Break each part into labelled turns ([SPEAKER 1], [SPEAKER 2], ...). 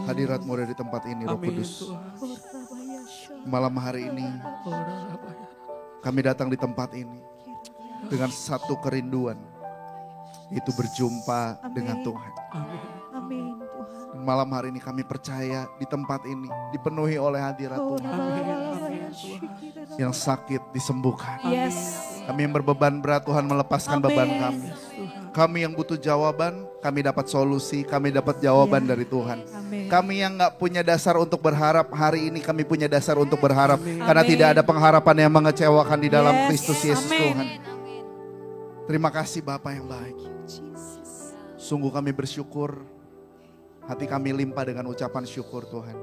[SPEAKER 1] Hadirat-Mu ada di tempat ini, Roh
[SPEAKER 2] Amin
[SPEAKER 1] Kudus.
[SPEAKER 2] Tuhan.
[SPEAKER 1] Malam hari ini kami datang di tempat ini dengan satu kerinduan, itu berjumpa dengan Tuhan.
[SPEAKER 3] Amin Tuhan.
[SPEAKER 1] Dan malam hari ini kami percaya di tempat ini dipenuhi oleh hadirat Tuhan. Yang sakit disembuhkan.
[SPEAKER 3] Yes.
[SPEAKER 1] Kami yang berbeban berat, Tuhan melepaskan beban kami. Kami yang butuh jawaban, kami dapat solusi, kami dapat jawaban dari Tuhan.
[SPEAKER 3] Amin.
[SPEAKER 1] Kami yang gak punya dasar untuk berharap, hari ini kami punya dasar untuk berharap. Karena tidak ada pengharapan yang mengecewakan di dalam Kristus Yesus Tuhan. Terima kasih Bapa yang baik. Sungguh kami bersyukur, hati kami limpah dengan ucapan syukur Tuhan.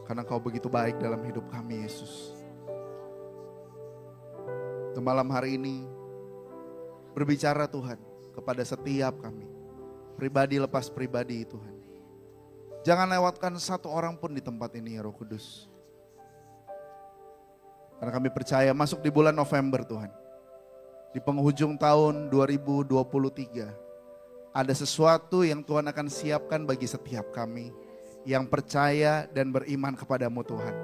[SPEAKER 1] Karena Kau begitu baik dalam hidup kami Yesus. Dan malam hari ini berbicara Tuhan kepada setiap kami. Pribadi lepas pribadi Tuhan. Jangan lewatkan satu orang pun di tempat ini ya Roh Kudus. Karena kami percaya masuk di bulan November Tuhan. Di penghujung tahun 2023. Ada sesuatu yang Tuhan akan siapkan bagi setiap kami. Yang percaya dan beriman kepadamu Tuhan.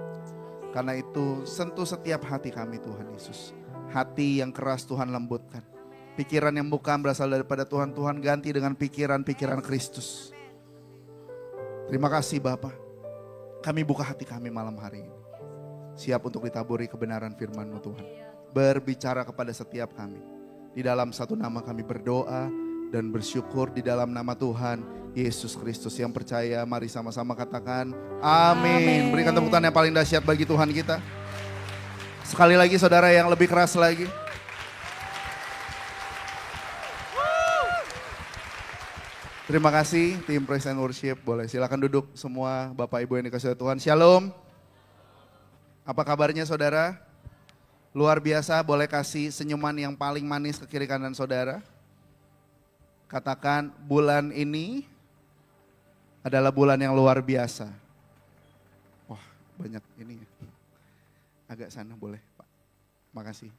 [SPEAKER 1] Karena itu sentuh setiap hati kami Tuhan Yesus. Hati yang keras Tuhan lembutkan. Pikiran yang bukan berasal daripada Tuhan, Tuhan ganti dengan pikiran-pikiran Kristus. Terima kasih Bapa. Kami buka hati kami malam hari ini. Siap untuk ditaburi kebenaran firman-Mu Tuhan. Berbicara kepada setiap kami. Di dalam satu nama kami berdoa dan bersyukur di dalam nama Tuhan Yesus Kristus. Yang percaya mari sama-sama katakan amin. Berikan tepuk tangan yang paling dahsyat bagi Tuhan kita. Sekali lagi saudara, yang lebih keras lagi. Terima kasih tim Praise and Worship. Boleh silakan duduk semua Bapak Ibu yang dikasihi Tuhan. Shalom. Apa kabarnya saudara? Luar biasa, boleh kasih senyuman yang paling manis ke kiri kanan saudara. Katakan bulan ini adalah bulan yang luar biasa. Wah banyak ini ya. Agak sana boleh Pak. Makasih.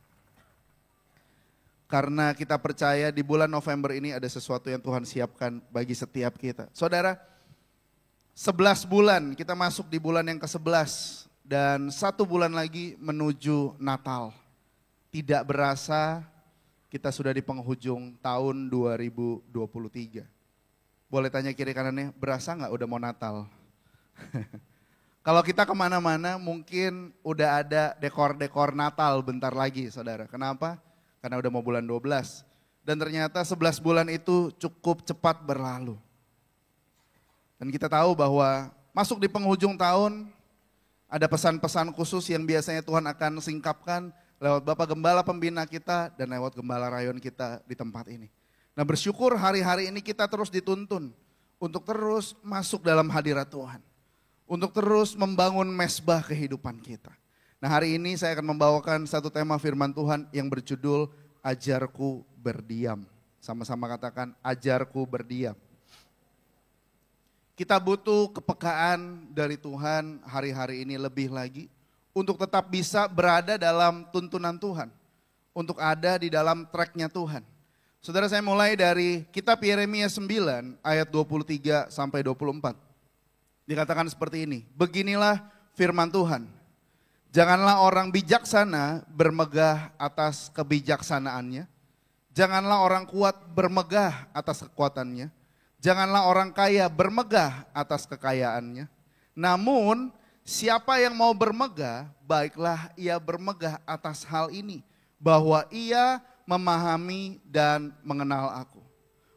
[SPEAKER 1] Karena kita percaya di bulan November ini ada sesuatu yang Tuhan siapkan bagi setiap kita. Saudara, 11 bulan kita masuk di bulan yang ke-11 dan 1 bulan lagi menuju Natal. Tidak berasa kita sudah di penghujung tahun 2023. Boleh tanya kiri kanannya, berasa gak udah mau Natal? Kalau kita kemana-mana mungkin udah ada dekor-dekor Natal bentar lagi saudara. Kenapa? Karena udah mau bulan 12. Dan ternyata 11 bulan itu cukup cepat berlalu. Dan kita tahu bahwa masuk di penghujung tahun ada pesan-pesan khusus yang biasanya Tuhan akan singkapkan lewat Bapak Gembala Pembina kita dan lewat Gembala Rayon kita di tempat ini. Nah bersyukur hari-hari ini kita terus dituntun untuk terus masuk dalam hadirat Tuhan. Untuk terus membangun mesbah kehidupan kita. Nah hari ini saya akan membawakan satu tema firman Tuhan yang berjudul Ajarku Berdiam. Sama-sama katakan ajarku berdiam. Kita butuh kepekaan dari Tuhan hari-hari ini lebih lagi. Untuk tetap bisa berada dalam tuntunan Tuhan. Untuk ada di dalam tracknya Tuhan. Saudara saya mulai dari kitab Yeremia 9 ayat 23 sampai 24. Dikatakan seperti ini. Beginilah firman Tuhan. Janganlah orang bijaksana bermegah atas kebijaksanaannya. Janganlah orang kuat bermegah atas kekuatannya. Janganlah orang kaya bermegah atas kekayaannya. Namun siapa yang mau bermegah, baiklah ia bermegah atas hal ini. Bahwa ia memahami dan mengenal aku.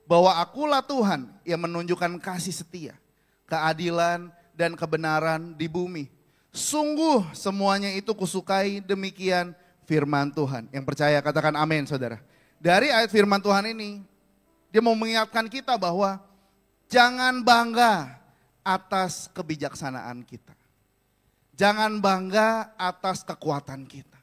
[SPEAKER 1] Bahwa akulah Tuhan yang menunjukkan kasih setia, keadilan dan kebenaran di bumi. Sungguh semuanya itu kusukai, demikian firman Tuhan. Yang percaya katakan amin saudara. Dari ayat firman Tuhan ini, dia mau mengingatkan kita bahwa jangan bangga atas kebijaksanaan kita. Jangan bangga atas kekuatan kita.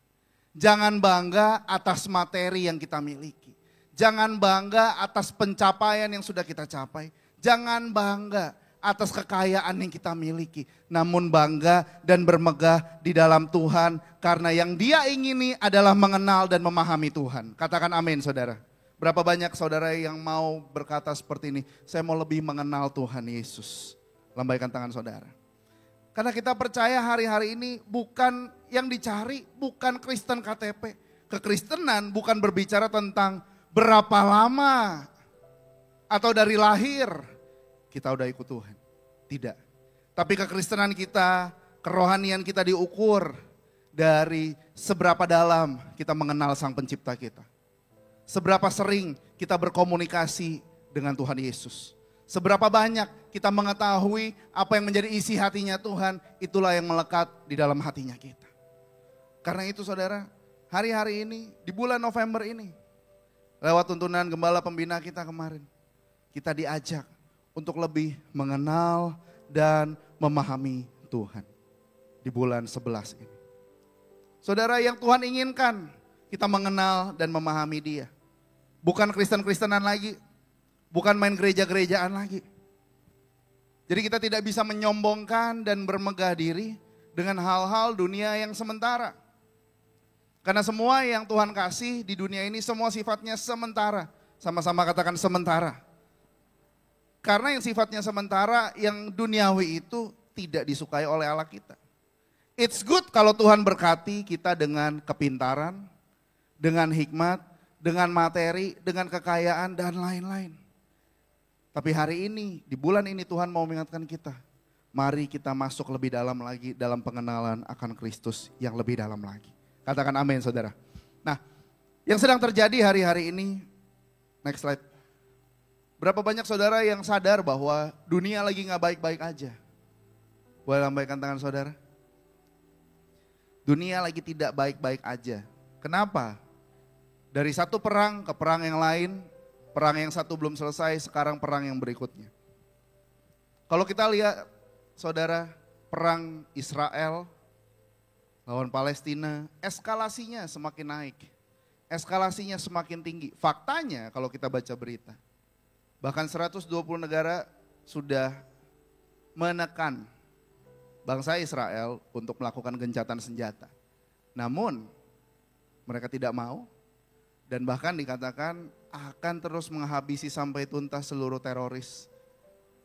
[SPEAKER 1] Jangan bangga atas materi yang kita miliki. Jangan bangga atas pencapaian yang sudah kita capai. Jangan bangga atas kekayaan yang kita miliki. Namun bangga dan bermegah di dalam Tuhan. Karena yang dia ingini adalah mengenal dan memahami Tuhan. Katakan amin saudara. Berapa banyak saudara yang mau berkata seperti ini. Saya mau lebih mengenal Tuhan Yesus. Lambaikan tangan saudara. Karena kita percaya hari-hari ini bukan yang dicari, bukan Kristen KTP. Kekristenan bukan berbicara tentang berapa lama atau dari lahir kita udah ikut Tuhan. Tidak. Tapi kekristenan kita, kerohanian kita diukur dari seberapa dalam kita mengenal Sang Pencipta kita. Seberapa sering kita berkomunikasi dengan Tuhan Yesus. Seberapa banyak kita mengetahui apa yang menjadi isi hatinya Tuhan, itulah yang melekat di dalam hatinya kita. Karena itu saudara, hari-hari ini, di bulan November ini, lewat tuntunan gembala pembina kita kemarin, kita diajak untuk lebih mengenal dan memahami Tuhan di bulan 11 ini. Saudara, yang Tuhan inginkan kita mengenal dan memahami Dia. Bukan Kristen-Kristenan lagi, bukan main gereja-gerejaan lagi. Jadi kita tidak bisa menyombongkan dan bermegah diri dengan hal-hal dunia yang sementara. Karena semua yang Tuhan kasih di dunia ini semua sifatnya sementara. Sama-sama katakan sementara. Karena yang sifatnya sementara, yang duniawi itu tidak disukai oleh Allah kita. It's good kalau Tuhan berkati kita dengan kepintaran, dengan hikmat, dengan materi, dengan kekayaan dan lain-lain. Tapi hari ini, di bulan ini Tuhan mau mengingatkan kita. Mari kita masuk lebih dalam lagi dalam pengenalan akan Kristus yang lebih dalam lagi. Katakan amin saudara. Nah, yang sedang terjadi hari-hari ini, next slide. Berapa banyak saudara yang sadar bahwa dunia lagi gak baik-baik aja? Boleh lambaikan tangan saudara? Dunia lagi tidak baik-baik aja. Kenapa? Dari satu perang ke perang yang lain, perang yang satu belum selesai, sekarang perang yang berikutnya. Kalau kita lihat, saudara, perang Israel lawan Palestina, eskalasinya semakin naik. Eskalasinya semakin tinggi. Faktanya kalau kita baca berita, bahkan 120 negara sudah menekan bangsa Israel untuk melakukan gencatan senjata. Namun, mereka tidak mau. Dan bahkan dikatakan akan terus menghabisi sampai tuntas seluruh teroris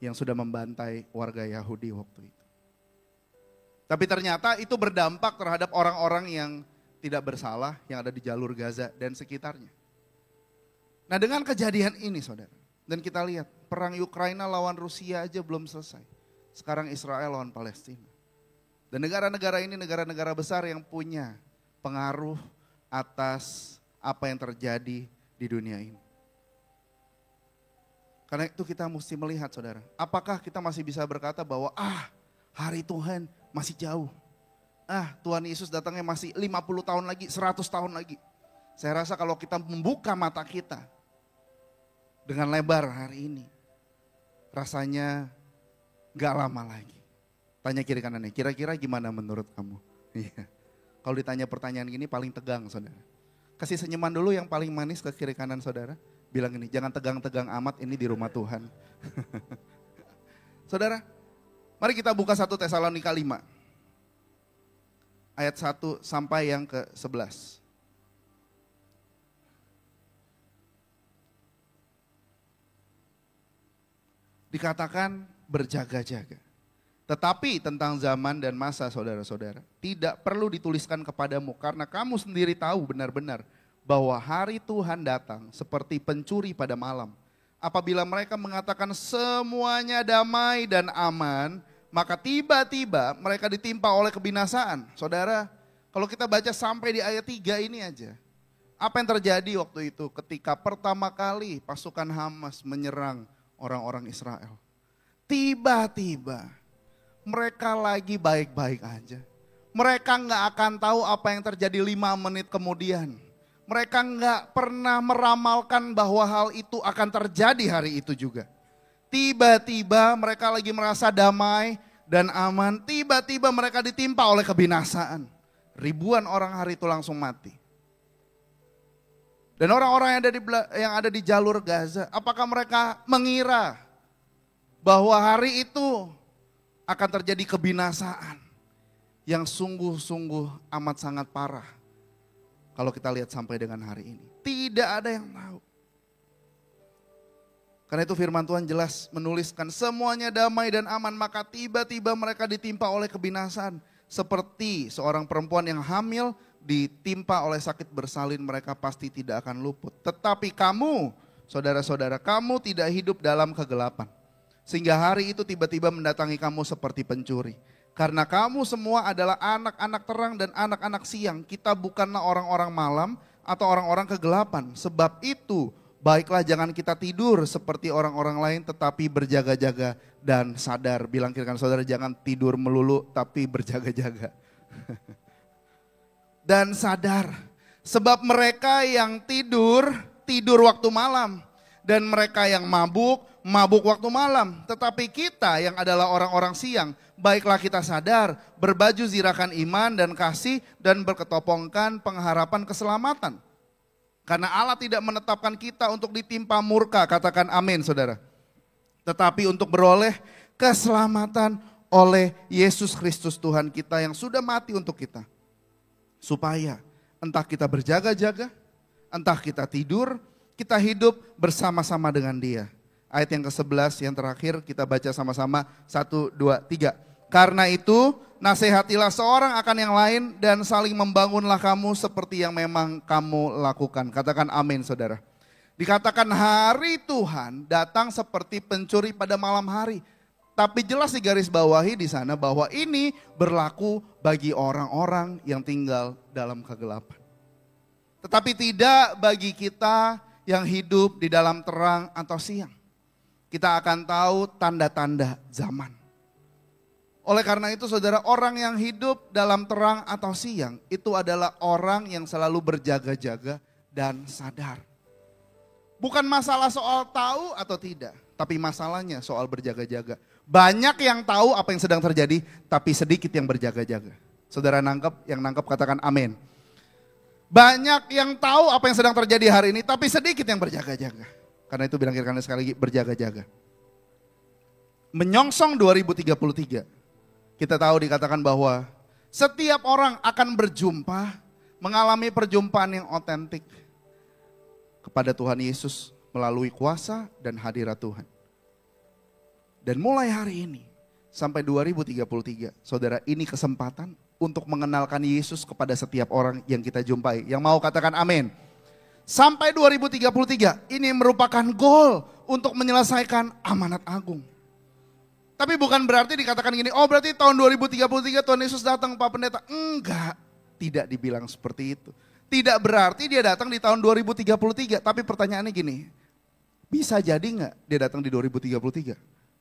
[SPEAKER 1] yang sudah membantai warga Yahudi waktu itu. Tapi ternyata itu berdampak terhadap orang-orang yang tidak bersalah yang ada di jalur Gaza dan sekitarnya. Nah, dengan kejadian ini saudara, dan kita lihat perang Ukraina lawan Rusia aja belum selesai. Sekarang Israel lawan Palestina. Dan negara-negara ini negara-negara besar yang punya pengaruh atas apa yang terjadi di dunia ini. Karena itu kita mesti melihat saudara, apakah kita masih bisa berkata bahwa hari Tuhan masih jauh. Tuhan Yesus datangnya masih 50 tahun lagi, 100 tahun lagi. Saya rasa kalau kita membuka mata kita dengan lebar hari ini, rasanya gak lama lagi. Tanya kiri kanannya, kira-kira gimana menurut kamu? Iya. Kalau ditanya pertanyaan gini paling tegang saudara. Kasih senyuman dulu yang paling manis ke kiri kanan saudara. Bilang ini, jangan tegang-tegang amat, ini di rumah Tuhan. Saudara, mari kita buka 1 Tesalonika 5. Ayat 1 sampai yang ke-11. Dikatakan berjaga-jaga. Tetapi tentang zaman dan masa saudara-saudara, tidak perlu dituliskan kepadamu karena kamu sendiri tahu benar-benar bahwa hari Tuhan datang seperti pencuri pada malam. Apabila mereka mengatakan semuanya damai dan aman, maka tiba-tiba mereka ditimpa oleh kebinasaan. Saudara, kalau kita baca sampai di ayat 3 ini aja. Apa yang terjadi waktu itu ketika pertama kali pasukan Hamas menyerang orang-orang Israel? Tiba-tiba mereka lagi baik-baik aja. Mereka gak akan tahu apa yang terjadi 5 menit kemudian. Mereka gak pernah meramalkan bahwa hal itu akan terjadi hari itu juga. Tiba-tiba mereka lagi merasa damai dan aman. Tiba-tiba mereka ditimpa oleh kebinasaan. Ribuan orang hari itu langsung mati. Dan orang-orang yang ada di jalur Gaza, apakah mereka mengira bahwa hari itu akan terjadi kebinasaan yang sungguh-sungguh amat sangat parah. Kalau kita lihat sampai dengan hari ini. Tidak ada yang tahu. Karena itu firman Tuhan jelas menuliskan semuanya damai dan aman, maka tiba-tiba mereka ditimpa oleh kebinasaan. Seperti seorang perempuan yang hamil ditimpa oleh sakit bersalin, mereka pasti tidak akan luput. Tetapi kamu, saudara-saudara, kamu tidak hidup dalam kegelapan. Sehingga hari itu tiba-tiba mendatangi kamu seperti pencuri. Karena kamu semua adalah anak-anak terang dan anak-anak siang. Kita bukanlah orang-orang malam atau orang-orang kegelapan. Sebab itu baiklah jangan kita tidur seperti orang-orang lain, tetapi berjaga-jaga dan sadar. Bilang kiri kanan saudara, jangan tidur melulu tapi berjaga-jaga. Dan sadar. Sebab mereka yang tidur, tidur waktu malam. Dan mereka yang mabuk, mabuk waktu malam. Tetapi kita yang adalah orang-orang siang, baiklah kita sadar, berbaju zirakan iman dan kasih, dan berketopongkan pengharapan keselamatan. Karena Allah tidak menetapkan kita untuk ditimpa murka, katakan amin saudara. Tetapi untuk beroleh keselamatan oleh Yesus Kristus Tuhan kita yang sudah mati untuk kita. Supaya entah kita berjaga-jaga, entah kita tidur, kita hidup bersama-sama dengan Dia. Ayat yang ke-11 yang terakhir kita baca sama-sama 1, 2, 3. Karena itu nasihatilah seorang akan yang lain dan saling membangunlah kamu seperti yang memang kamu lakukan. Katakan amin saudara. Dikatakan hari Tuhan datang seperti pencuri pada malam hari. Tapi jelas digarisbawahi di sana bahwa ini berlaku bagi orang-orang yang tinggal dalam kegelapan. Tetapi tidak bagi kita yang hidup di dalam terang atau siang. Kita akan tahu tanda-tanda zaman. Oleh karena itu saudara, orang yang hidup dalam terang atau siang itu adalah orang yang selalu berjaga-jaga dan sadar. Bukan masalah soal tahu atau tidak, tapi masalahnya soal berjaga-jaga. Banyak yang tahu apa yang sedang terjadi, tapi sedikit yang berjaga-jaga. Saudara nangkep, yang nangkep katakan amin. Banyak yang tahu apa yang sedang terjadi hari ini, tapi sedikit yang berjaga-jaga. Karena itu bilang kiri kanan sekali lagi, berjaga-jaga. Menyongsong 2033. Kita tahu dikatakan bahwa setiap orang akan berjumpa, mengalami perjumpaan yang otentik kepada Tuhan Yesus melalui kuasa dan hadirat Tuhan. Dan mulai hari ini sampai 2033, saudara, ini kesempatan untuk mengenalkan Yesus kepada setiap orang yang kita jumpai. Yang mau katakan amin. Sampai 2033, ini merupakan goal untuk menyelesaikan amanat agung. Tapi bukan berarti dikatakan gini, oh berarti tahun 2033 Tuhan Yesus datang Pak Pendeta. Enggak, tidak dibilang seperti itu. Tidak berarti dia datang di tahun 2033, tapi pertanyaannya gini, bisa jadi enggak dia datang di 2033?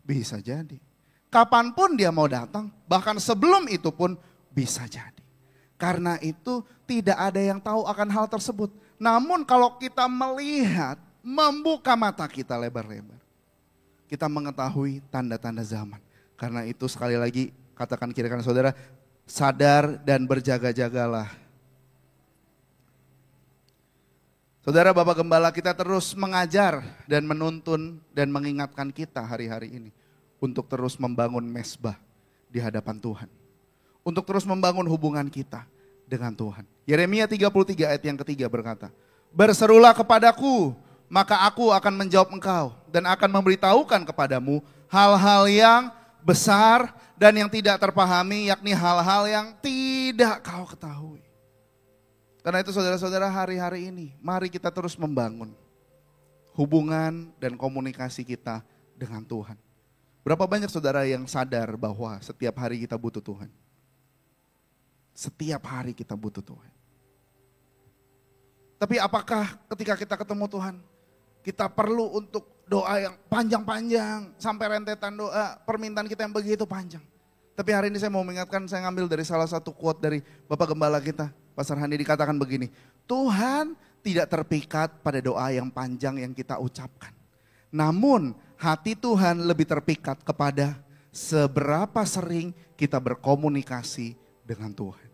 [SPEAKER 1] Bisa jadi. Kapanpun dia mau datang, bahkan sebelum itu pun bisa jadi. Karena itu tidak ada yang tahu akan hal tersebut. Namun kalau kita melihat, membuka mata kita lebar-lebar, kita mengetahui tanda-tanda zaman. Karena itu sekali lagi katakan kiri kanan saudara, sadar dan berjaga-jagalah. Saudara Bapak Gembala, kita terus mengajar dan menuntun dan mengingatkan kita hari-hari ini untuk terus membangun mesbah di hadapan Tuhan. Untuk terus membangun hubungan kita dengan Tuhan. Yeremia 33 ayat yang ketiga berkata, berserulah kepadaku, maka aku akan menjawab engkau dan akan memberitahukan kepadamu hal-hal yang besar dan yang tidak terpahami, yakni hal-hal yang tidak kau ketahui. Karena itu saudara-saudara, hari-hari ini mari kita terus membangun hubungan dan komunikasi kita dengan Tuhan. Berapa banyak saudara yang sadar bahwa setiap hari kita butuh Tuhan? Setiap hari kita butuh Tuhan. Tapi apakah ketika kita ketemu Tuhan, kita perlu untuk doa yang panjang-panjang, sampai rentetan doa, permintaan kita yang begitu panjang. Tapi hari ini saya mau mengingatkan, saya ngambil dari salah satu quote dari Bapak Gembala kita, Pastor Handi, dikatakan begini, Tuhan tidak terpikat pada doa yang panjang yang kita ucapkan. Namun hati Tuhan lebih terpikat kepada seberapa sering kita berkomunikasi dengan Tuhan.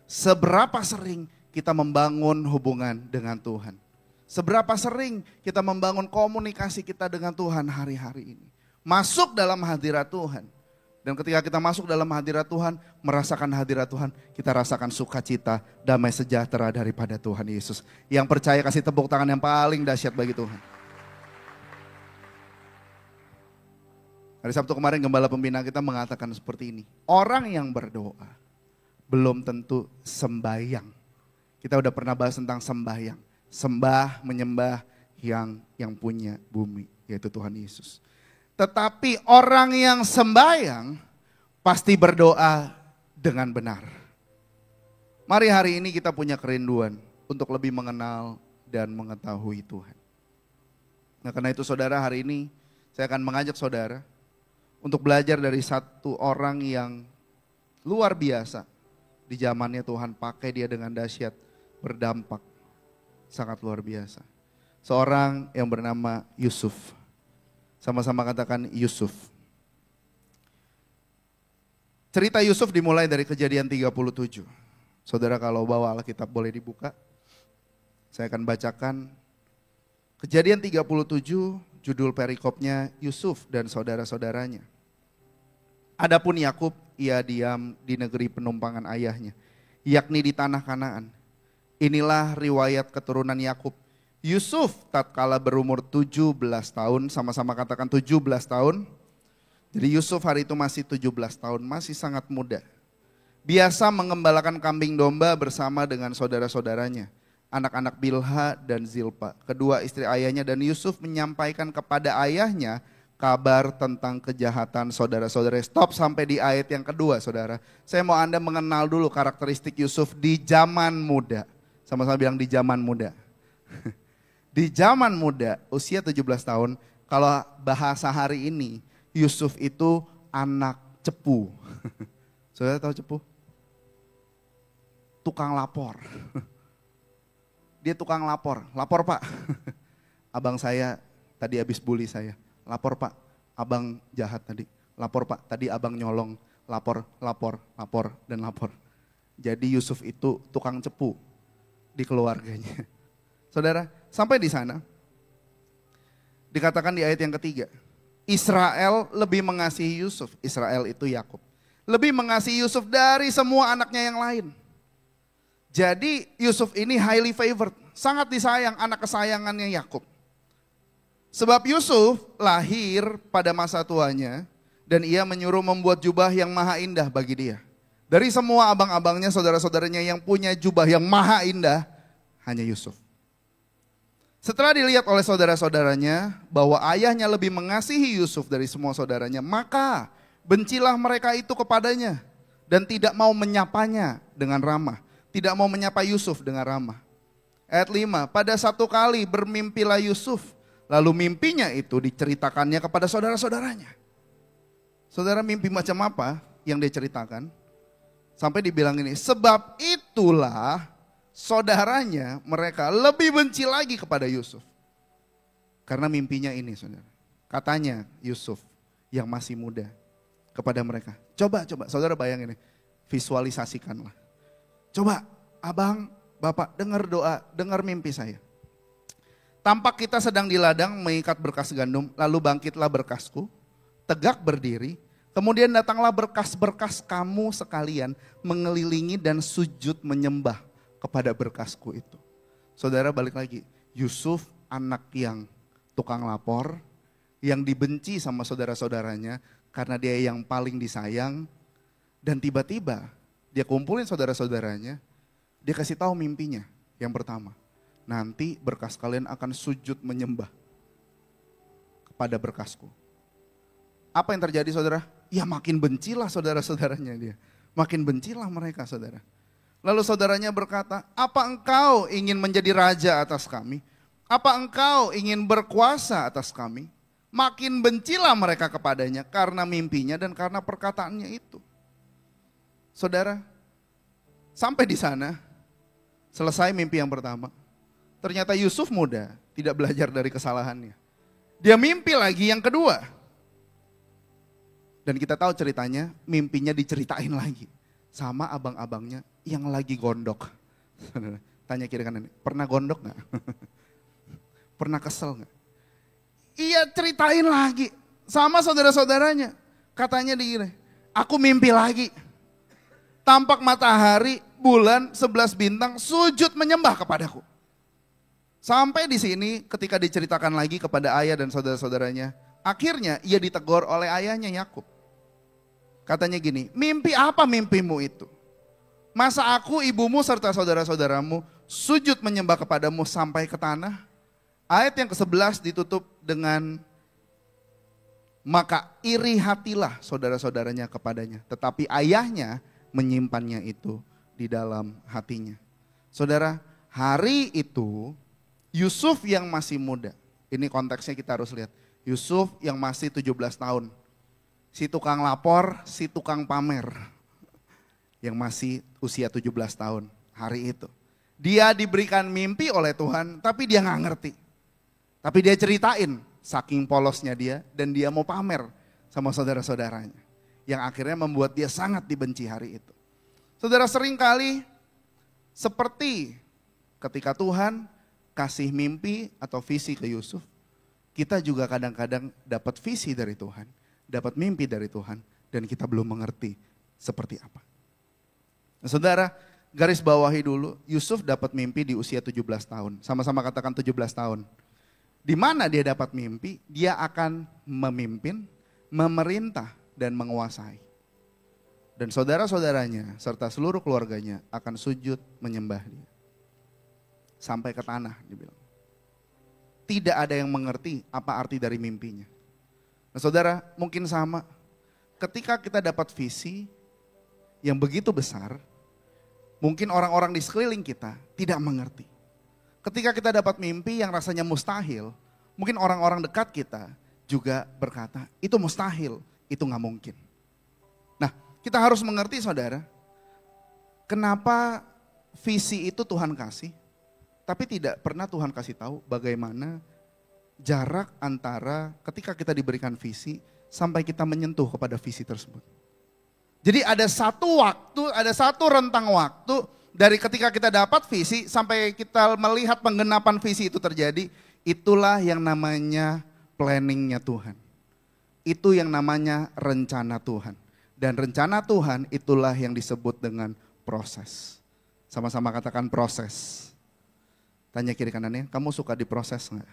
[SPEAKER 1] Seberapa sering kita membangun hubungan dengan Tuhan. Seberapa sering kita membangun komunikasi kita dengan Tuhan hari-hari ini. Masuk dalam hadirat Tuhan. Dan ketika kita masuk dalam hadirat Tuhan, merasakan hadirat Tuhan, kita rasakan sukacita, damai sejahtera daripada Tuhan Yesus. Yang percaya kasih tepuk tangan yang paling dahsyat bagi Tuhan. Hari Sabtu kemarin gembala pembina kita mengatakan seperti ini. Orang yang berdoa belum tentu sembahyang. Kita udah pernah bahas tentang sembahyang. Sembah, menyembah yang punya bumi, yaitu Tuhan Yesus. Tetapi orang yang sembahyang pasti berdoa dengan benar. Mari hari ini kita punya kerinduan untuk lebih mengenal dan mengetahui Tuhan. Nah, karena itu saudara, hari ini saya akan mengajak saudara untuk belajar dari satu orang yang luar biasa. Di zamannya Tuhan pakai dia dengan dahsyat, berdampak sangat luar biasa. Seorang yang bernama Yusuf. Sama-sama katakan Yusuf. Cerita Yusuf dimulai dari Kejadian 37. Saudara kalau bawa Alkitab boleh dibuka. Saya akan bacakan Kejadian 37, judul perikopnya Yusuf dan saudara-saudaranya. Adapun Yakub, ia diam di negeri penumpangan ayahnya, yakni di tanah Kanaan. Inilah riwayat keturunan Yakub. Yusuf tatkala berumur 17 tahun, sama-sama katakan 17 tahun. Jadi Yusuf hari itu masih 17 tahun, masih sangat muda. Biasa mengembalakan kambing domba bersama dengan saudara-saudaranya, anak-anak Bilha dan Zilpa, kedua istri ayahnya, dan Yusuf menyampaikan kepada ayahnya kabar tentang kejahatan saudara-saudara. Stop sampai di ayat yang kedua, saudara. Saya mau Anda mengenal dulu karakteristik Yusuf di zaman muda. Sama-sama bilang di zaman muda. Di zaman muda, usia 17 tahun, kalau bahasa hari ini, Yusuf itu anak cepu. Saudara tahu cepu? Tukang lapor. Dia tukang lapor. Lapor Pak, abang saya tadi habis bully saya. Lapor Pak, abang jahat tadi. Lapor Pak, tadi abang nyolong. Lapor, dan lapor. Jadi Yusuf itu tukang cepu di keluarganya. Saudara, sampai di sana dikatakan di ayat yang ketiga, Israel lebih mengasihi Yusuf. Israel itu Yakub. Lebih mengasihi Yusuf dari semua anaknya yang lain. Jadi Yusuf ini highly favored, sangat disayang, anak kesayangannya Yakub. Sebab Yusuf lahir pada masa tuanya dan ia menyuruh membuat jubah yang maha indah bagi dia. Dari semua abang-abangnya, saudara-saudaranya yang punya jubah yang maha indah, hanya Yusuf. Setelah dilihat oleh saudara-saudaranya bahwa ayahnya lebih mengasihi Yusuf dari semua saudaranya, maka bencilah mereka itu kepadanya dan tidak mau menyapanya dengan ramah. Tidak mau menyapa Yusuf dengan ramah. Ayat 5, pada satu kali bermimpilah Yusuf, lalu mimpinya itu diceritakannya kepada saudara-saudaranya. Saudara, mimpi macam apa yang dia ceritakan? Sampai dibilang ini, sebab itulah saudaranya mereka lebih benci lagi kepada Yusuf. Karena mimpinya ini, saudara. Katanya Yusuf yang masih muda kepada mereka. Coba, saudara bayangin ini, visualisasikanlah. Coba, abang, bapak, dengar doa, dengar mimpi saya. Tampak kita sedang di ladang mengikat berkas gandum, lalu bangkitlah berkasku, tegak berdiri, kemudian datanglah berkas-berkas kamu sekalian mengelilingi dan sujud menyembah kepada berkasku itu. Saudara, balik lagi, Yusuf anak yang tukang lapor, yang dibenci sama saudara-saudaranya karena dia yang paling disayang, dan tiba-tiba dia kumpulin saudara-saudaranya, dia kasih tahu mimpinya yang pertama. Nanti berkas kalian akan sujud menyembah kepada berkasku. Apa yang terjadi, saudara? Ya makin bencilah saudara-saudaranya dia. Makin bencilah mereka, saudara. Lalu saudaranya berkata, apa engkau ingin menjadi raja atas kami? Apa engkau ingin berkuasa atas kami? Makin bencilah mereka kepadanya karena mimpinya dan karena perkataannya itu. Saudara, sampai di sana, selesai mimpi yang pertama. Ternyata Yusuf muda, tidak belajar dari kesalahannya. Dia mimpi lagi yang kedua. Dan kita tahu ceritanya, mimpinya diceritain lagi. Sama abang-abangnya yang lagi gondok. Saudara, tanya kiri kanan, pernah gondok gak? Pernah kesel gak? Iya, ceritain lagi. Sama saudara-saudaranya. Katanya begini, aku mimpi lagi. Tampak matahari, bulan, 11 bintang sujud menyembah kepadaku. Sampai di sini ketika diceritakan lagi kepada ayah dan saudara-saudaranya, Akhirnya ia ditegur oleh ayahnya Yakub. Katanya gini, mimpi apa mimpimu itu? Masa aku, ibumu, serta saudara-saudaramu sujud menyembah kepadamu sampai ke tanah? Ayat yang ke-11 ditutup dengan, maka iri hatilah saudara-saudaranya kepadanya. Tetapi ayahnya menyimpannya itu di dalam hatinya. Saudara, hari itu Yusuf yang masih muda. Ini konteksnya kita harus lihat. Yusuf yang masih 17 tahun. Si tukang lapor, si tukang pamer. Yang masih usia 17 tahun hari itu. Dia diberikan mimpi oleh Tuhan tapi dia gak ngerti. Tapi dia ceritain saking polosnya dia dan dia mau pamer sama saudara-saudaranya. Yang akhirnya membuat dia sangat dibenci hari itu. Saudara, seringkali seperti ketika Tuhan kasih mimpi atau visi ke Yusuf, kita juga kadang-kadang dapat visi dari Tuhan, dapat mimpi dari Tuhan, dan kita belum mengerti seperti apa. Nah, saudara, garis bawahi dulu, Yusuf dapat mimpi di usia 17 tahun. Sama-sama katakan 17 tahun. Di mana dia dapat mimpi, dia akan memimpin, memerintah, dan menguasai. Dan saudara-saudaranya serta seluruh keluarganya akan sujud menyembah dia. Sampai ke tanah dibilang. Tidak ada yang mengerti apa arti dari mimpinya. Nah, saudara, mungkin sama. Ketika kita dapat visi yang begitu besar, mungkin orang-orang di sekeliling kita tidak mengerti. Ketika kita dapat mimpi yang rasanya mustahil, mungkin orang-orang dekat kita juga berkata, itu mustahil, itu gak mungkin. Nah, kita harus mengerti saudara, kenapa visi itu Tuhan kasih, tapi tidak pernah Tuhan kasih tahu bagaimana jarak antara ketika kita diberikan visi sampai kita menyentuh kepada visi tersebut. Jadi ada satu waktu, ada satu rentang waktu dari ketika kita dapat visi sampai kita melihat penggenapan visi itu terjadi. Itulah yang namanya planningnya Tuhan. Itu yang namanya rencana Tuhan. Dan rencana Tuhan itulah yang disebut dengan proses. Sama-sama katakan proses. Tanya kiri kanannya, kamu suka diproses enggak?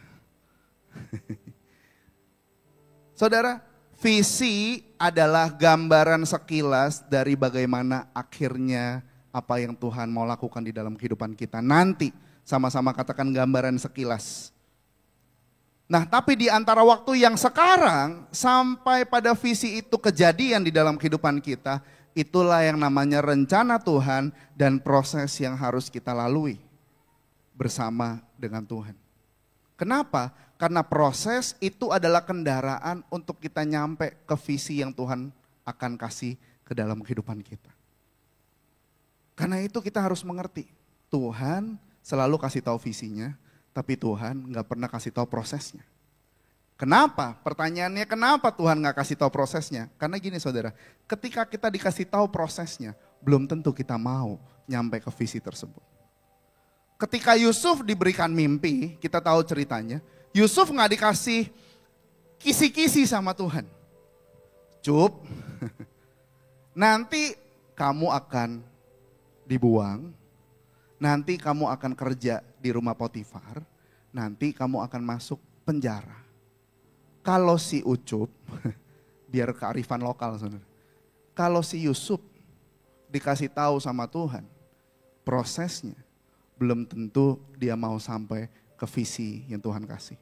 [SPEAKER 1] Saudara, visi adalah gambaran sekilas dari bagaimana akhirnya apa yang Tuhan mau lakukan di dalam kehidupan kita. Nanti sama-sama katakan gambaran sekilas. Nah, tapi di antara waktu yang sekarang sampai pada visi itu kejadian di dalam kehidupan kita, itulah yang namanya rencana Tuhan dan proses yang harus kita lalui bersama dengan Tuhan. Kenapa? Karena proses itu adalah kendaraan untuk kita nyampe ke visi yang Tuhan akan kasih ke dalam kehidupan kita. Karena itu kita harus mengerti, Tuhan selalu kasih tahu visinya, tapi Tuhan gak pernah kasih tahu prosesnya. Kenapa? Pertanyaannya kenapa Tuhan gak kasih tahu prosesnya? Karena gini saudara, ketika kita dikasih tahu prosesnya, belum tentu kita mau nyampe ke visi tersebut. Ketika Yusuf diberikan mimpi, kita tahu ceritanya, Yusuf gak dikasih kisi-kisi sama Tuhan. Cup, nanti kamu akan dibuang, nanti kamu akan kerja di rumah Potifar, nanti kamu akan masuk penjara. Kalau si Ucup, biar kearifan lokal saudara. Kalau si Yusuf dikasih tahu sama Tuhan, prosesnya belum tentu dia mau sampai ke visi yang Tuhan kasih.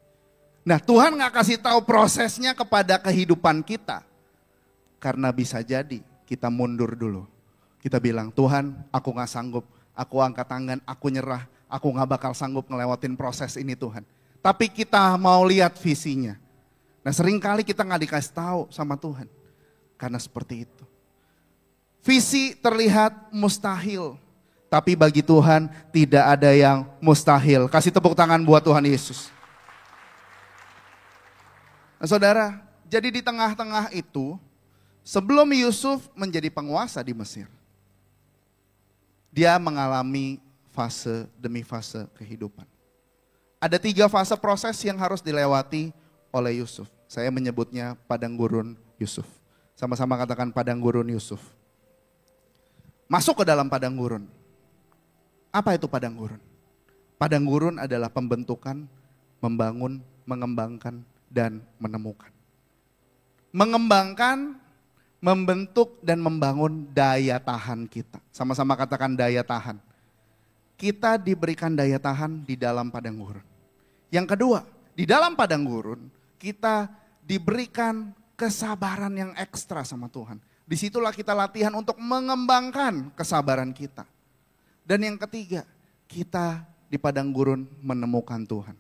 [SPEAKER 1] Nah, Tuhan gak kasih tahu prosesnya kepada kehidupan kita. Karena bisa jadi kita mundur dulu. Kita bilang, Tuhan aku gak sanggup, aku angkat tangan, aku nyerah, aku gak bakal sanggup ngelewatin proses ini Tuhan. Tapi kita mau lihat visinya. Nah, seringkali kita gak dikasih tahu sama Tuhan. Karena seperti itu. Visi terlihat mustahil. Tapi bagi Tuhan tidak ada yang mustahil. Kasih tepuk tangan buat Tuhan Yesus. Nah, saudara, jadi di tengah-tengah itu, sebelum Yusuf menjadi penguasa di Mesir, dia mengalami fase demi fase kehidupan. Ada 3 fase proses yang harus dilewati oleh Yusuf. Saya menyebutnya padang gurun Yusuf. Sama-sama katakan padang gurun Yusuf. Masuk ke dalam padang gurun. Apa itu padang gurun? Padang gurun adalah pembentukan, membangun, mengembangkan, dan menemukan. mengembangkan, membentuk dan membangun daya tahan kita. Sama-sama katakan daya tahan. Kita diberikan daya tahan di dalam padang gurun. Yang kedua, di dalam padang gurun kita diberikan kesabaran yang ekstra sama Tuhan. Disitulah kita latihan untuk mengembangkan kesabaran kita. Dan yang ketiga, kita di padang gurun menemukan Tuhan.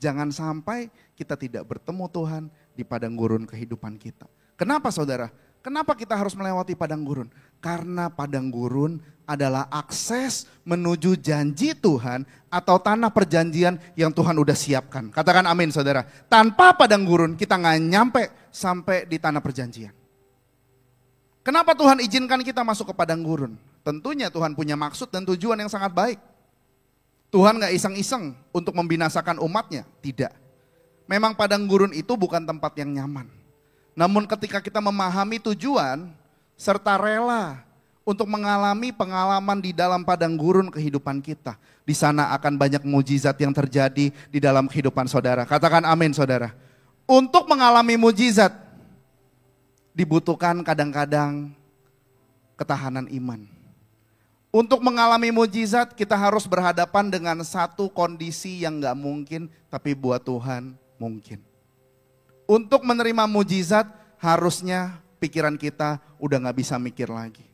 [SPEAKER 1] Jangan sampai kita tidak bertemu Tuhan di padang gurun kehidupan kita. Kenapa saudara? Kenapa kita harus melewati padang gurun? Karena padang gurun adalah akses menuju janji Tuhan atau tanah perjanjian yang Tuhan udah siapkan. Katakan amin saudara. Tanpa padang gurun kita nggak nyampe sampai di tanah perjanjian. Kenapa Tuhan izinkan kita masuk ke padang gurun? Tentunya Tuhan punya maksud dan tujuan yang sangat baik. Tuhan nggak iseng-iseng untuk membinasakan umatnya, tidak. Memang padang gurun itu bukan tempat yang nyaman. Namun ketika kita memahami tujuan serta rela untuk mengalami pengalaman di dalam padang gurun kehidupan kita, di sana akan banyak mujizat yang terjadi di dalam kehidupan saudara. Katakan amin saudara. Untuk mengalami mujizat dibutuhkan kadang-kadang ketahanan iman. Untuk mengalami mujizat kita harus berhadapan dengan satu kondisi yang gak mungkin tapi buat Tuhan mungkin. Untuk menerima mujizat harusnya pikiran kita udah gak bisa mikir lagi.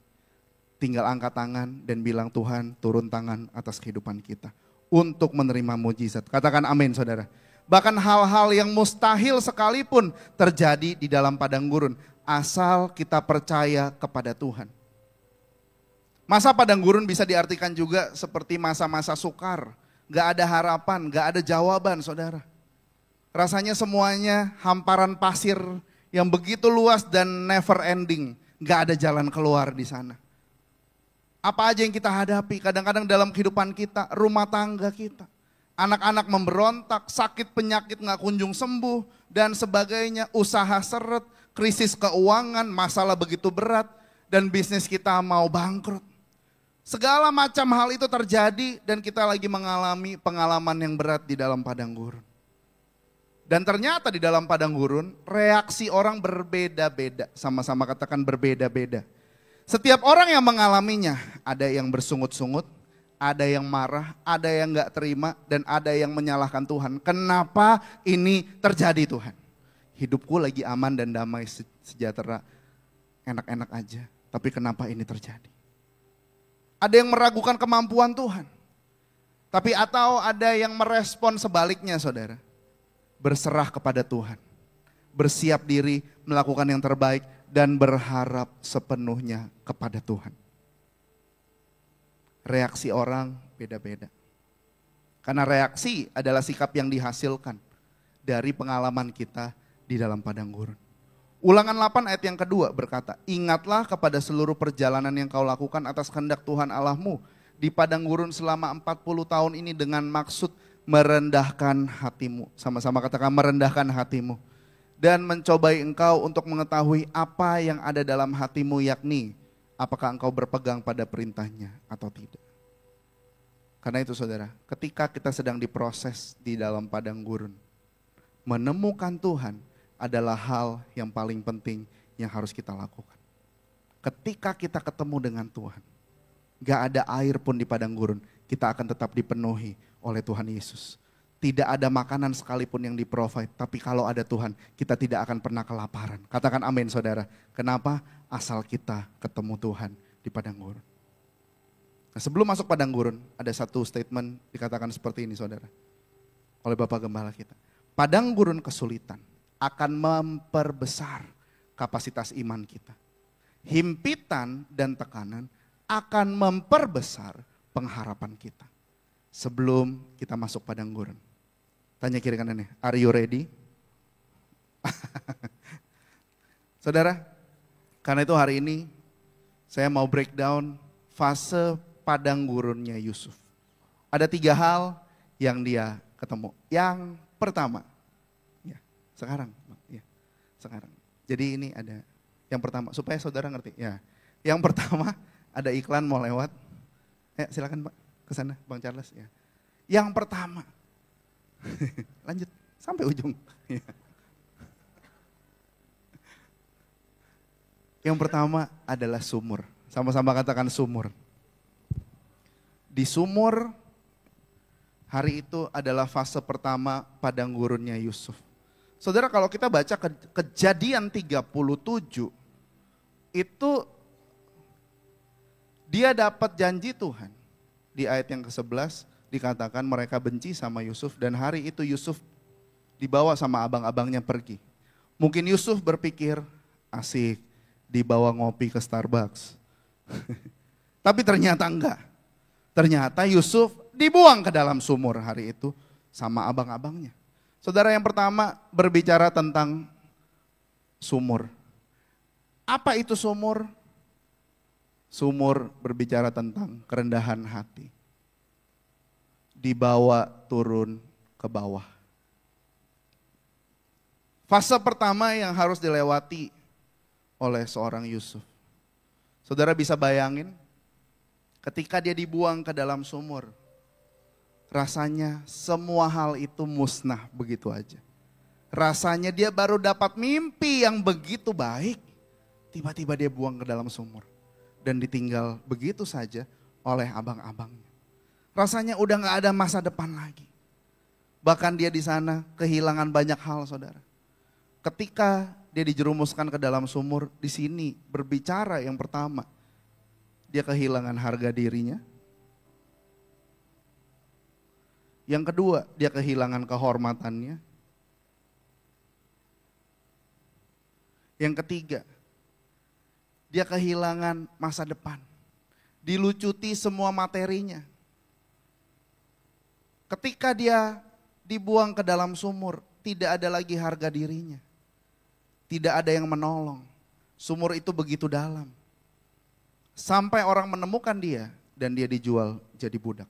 [SPEAKER 1] Tinggal angkat tangan dan bilang Tuhan turun tangan atas kehidupan kita. Untuk menerima mujizat. Katakan amin saudara. Bahkan hal-hal yang mustahil sekalipun terjadi di dalam padang gurun. Asal kita percaya kepada Tuhan. Masa padang gurun bisa diartikan juga seperti masa-masa sukar. Gak ada harapan, gak ada jawaban saudara. Rasanya semuanya hamparan pasir yang begitu luas dan never ending. Gak ada jalan keluar di sana. Apa aja yang kita hadapi, kadang-kadang dalam kehidupan kita, rumah tangga kita. Anak-anak memberontak, sakit penyakit gak kunjung sembuh, dan sebagainya, usaha seret, krisis keuangan, masalah begitu berat, dan bisnis kita mau bangkrut. Segala macam hal itu terjadi dan kita lagi mengalami pengalaman yang berat di dalam padang gurun. Dan ternyata di dalam padang gurun reaksi orang berbeda-beda. Sama-sama katakan berbeda-beda. Setiap orang yang mengalaminya ada yang bersungut-sungut, ada yang marah, ada yang gak terima dan ada yang menyalahkan Tuhan. Kenapa ini terjadi Tuhan? Hidupku lagi aman dan damai sejahtera, enak-enak aja. Tapi kenapa ini terjadi? Ada yang meragukan kemampuan Tuhan. Tapi atau ada yang merespon sebaliknya saudara. Berserah kepada Tuhan. Bersiap diri melakukan yang terbaik dan berharap sepenuhnya kepada Tuhan. Reaksi orang beda-beda. Karena reaksi adalah sikap yang dihasilkan dari pengalaman kita di dalam padang gurun. Ulangan 8 ayat yang kedua berkata, ingatlah kepada seluruh perjalanan yang kau lakukan atas kehendak Tuhan Allahmu di padang gurun selama 40 tahun ini dengan maksud merendahkan hatimu. Sama-sama katakan merendahkan hatimu. Dan mencobai engkau untuk mengetahui apa yang ada dalam hatimu, yakni apakah engkau berpegang pada perintahnya atau tidak. Karena itu saudara, ketika kita sedang diproses di dalam padang gurun, menemukan Tuhan adalah hal yang paling penting yang harus kita lakukan. Ketika kita ketemu dengan Tuhan, gak ada air pun di padang gurun, kita akan tetap dipenuhi oleh Tuhan Yesus. Tidak ada makanan sekalipun yang di-provide, tapi kalau ada Tuhan, kita tidak akan pernah kelaparan. Katakan amin saudara. Kenapa? Asal kita ketemu Tuhan di padang gurun. Nah, sebelum masuk padang gurun, ada satu statement dikatakan seperti ini saudara. Oleh Bapak Gembala kita. Padang gurun kesulitan akan memperbesar kapasitas iman kita. Himpitan dan tekanan akan memperbesar pengharapan kita. Sebelum kita masuk padang gurun. Tanya kiri kanannya, are you ready? Saudara, karena itu hari ini saya mau breakdown fase padang gurunnya Yusuf. Ada 3 hal yang dia ketemu. Yang pertama, ya, sekarang. Jadi ini ada yang pertama, supaya saudara ngerti. Ya, yang pertama ada iklan mau lewat. Silakan Pak, ke sana Bang Charles. Ya. Yang pertama, lanjut sampai ujung. Yang pertama adalah sumur. Sama-sama katakan sumur. Di sumur, hari itu adalah fase pertama padang gurunnya Yusuf. Saudara, kalau kita baca Kejadian 37, itu dia dapat janji Tuhan. Di ayat yang ke-11 dikatakan mereka benci sama Yusuf dan hari itu Yusuf dibawa sama abang-abangnya pergi. Mungkin Yusuf berpikir, asik dibawa ngopi ke Starbucks. Tapi ternyata enggak. Ternyata Yusuf dibuang ke dalam sumur hari itu sama abang-abangnya. Saudara, yang pertama berbicara tentang sumur. Apa itu sumur? Sumur berbicara tentang kerendahan hati. Dibawa turun ke bawah. Fase pertama yang harus dilewati oleh seorang Yusuf. Saudara bisa bayangin ketika dia dibuang ke dalam sumur. Rasanya semua hal itu musnah begitu aja. Rasanya dia baru dapat mimpi yang begitu baik. Tiba-tiba dia buang ke dalam sumur. Dan ditinggal begitu saja oleh abang-abangnya. Rasanya udah gak ada masa depan lagi. Bahkan dia di sana kehilangan banyak hal, saudara. Ketika dia dijerumuskan ke dalam sumur, di sini berbicara yang pertama, dia kehilangan harga dirinya. Yang kedua, dia kehilangan kehormatannya. Yang ketiga, dia kehilangan masa depan. Dilucuti semua materinya. Ketika dia dibuang ke dalam sumur, tidak ada lagi harga dirinya. Tidak ada yang menolong. Sumur itu begitu dalam. Sampai orang menemukan dia dan dia dijual jadi budak.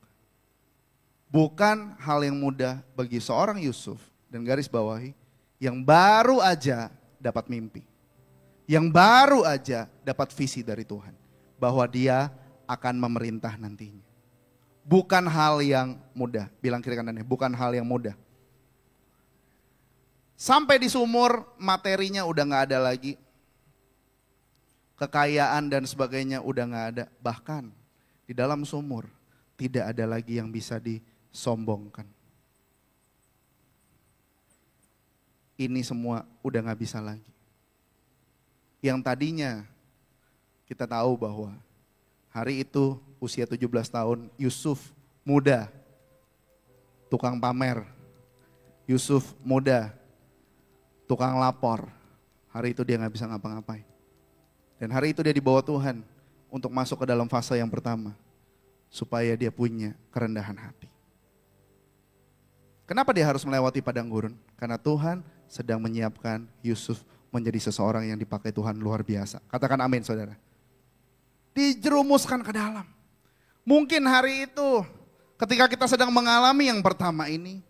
[SPEAKER 1] Bukan hal yang mudah bagi seorang Yusuf, dan garis bawahi, yang baru aja dapat mimpi. Yang baru aja dapat visi dari Tuhan. Bahwa dia akan memerintah nantinya. Bukan hal yang mudah. Bilang kiri kanannya, bukan hal yang mudah. Sampai di sumur materinya udah gak ada lagi. Kekayaan dan sebagainya udah gak ada. Bahkan di dalam sumur tidak ada lagi yang bisa disombongkan. Ini semua udah gak bisa lagi. Yang tadinya kita tahu bahwa hari itu usia 17 tahun Yusuf muda, tukang pamer. Yusuf muda, tukang lapor. Hari itu dia gak bisa ngapa-ngapain. Dan hari itu dia dibawa Tuhan untuk masuk ke dalam fase yang pertama. Supaya dia punya kerendahan hati. Kenapa dia harus melewati padang gurun? Karena Tuhan sedang menyiapkan Yusuf menjadi seseorang yang dipakai Tuhan luar biasa. Katakan amin, saudara. Dijerumuskan ke dalam. Mungkin hari itu ketika kita sedang mengalami yang pertama ini,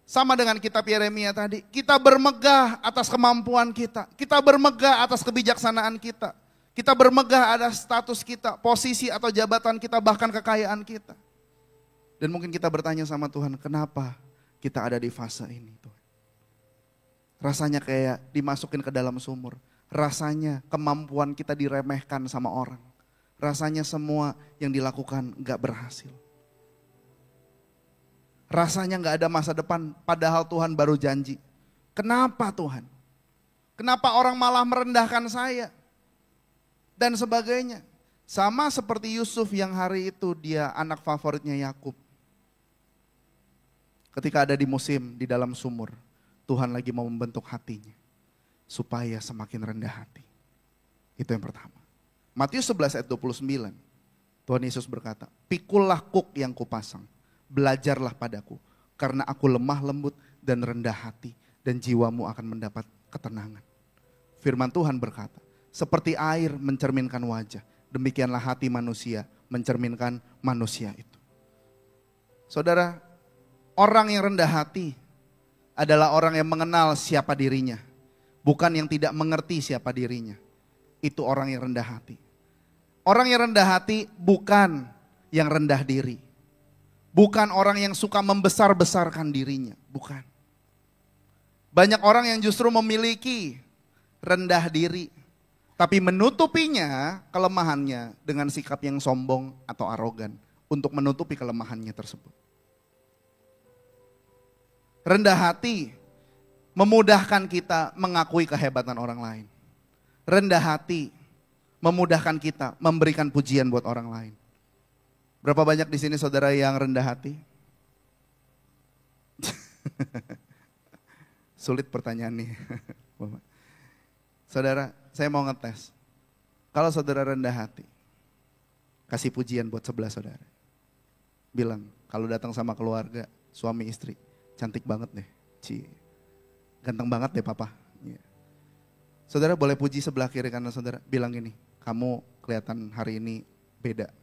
[SPEAKER 1] sama dengan kitab Yeremia tadi, kita bermegah atas kemampuan kita. Kita bermegah atas kebijaksanaan kita. Kita bermegah atas status kita, posisi atau jabatan kita, bahkan kekayaan kita. Dan mungkin kita bertanya sama Tuhan, kenapa kita ada di fase ini Tuhan? Rasanya kayak dimasukin ke dalam sumur. Rasanya kemampuan kita diremehkan sama orang. Rasanya semua yang dilakukan gak berhasil. Rasanya gak ada masa depan, padahal Tuhan baru janji. Kenapa Tuhan? Kenapa orang malah merendahkan saya? Dan sebagainya. Sama seperti Yusuf yang hari itu dia anak favoritnya Yakub. Ketika ada di musim di dalam sumur, Tuhan lagi mau membentuk hatinya supaya semakin rendah hati. Itu yang pertama. Matius 11 ayat 29. Tuhan Yesus berkata, "Pikullah kuk yang kupasang, belajarlah padaku, karena aku lemah lembut dan rendah hati, dan jiwamu akan mendapat ketenangan." Firman Tuhan berkata, seperti air mencerminkan wajah, demikianlah hati manusia mencerminkan manusia itu. Saudara, orang yang rendah hati adalah orang yang mengenal siapa dirinya, bukan yang tidak mengerti siapa dirinya. Itu orang yang rendah hati. Orang yang rendah hati bukan yang rendah diri. Bukan orang yang suka membesar-besarkan dirinya, bukan. Banyak orang yang justru memiliki rendah diri. Tapi menutupinya kelemahannya dengan sikap yang sombong atau arogan untuk menutupi kelemahannya tersebut. Rendah hati memudahkan kita mengakui kehebatan orang lain. Rendah hati memudahkan kita memberikan pujian buat orang lain. Berapa banyak di sini saudara yang rendah hati? Sulit pertanyaan nih. Saudara, saya mau ngetes. Kalau saudara rendah hati, kasih pujian buat sebelah saudara. Bilang, kalau datang sama keluarga, suami istri, cantik banget deh. Ganteng banget deh papa. Ya. Saudara boleh puji sebelah kiri kanan saudara. Bilang gini, kamu kelihatan hari ini beda.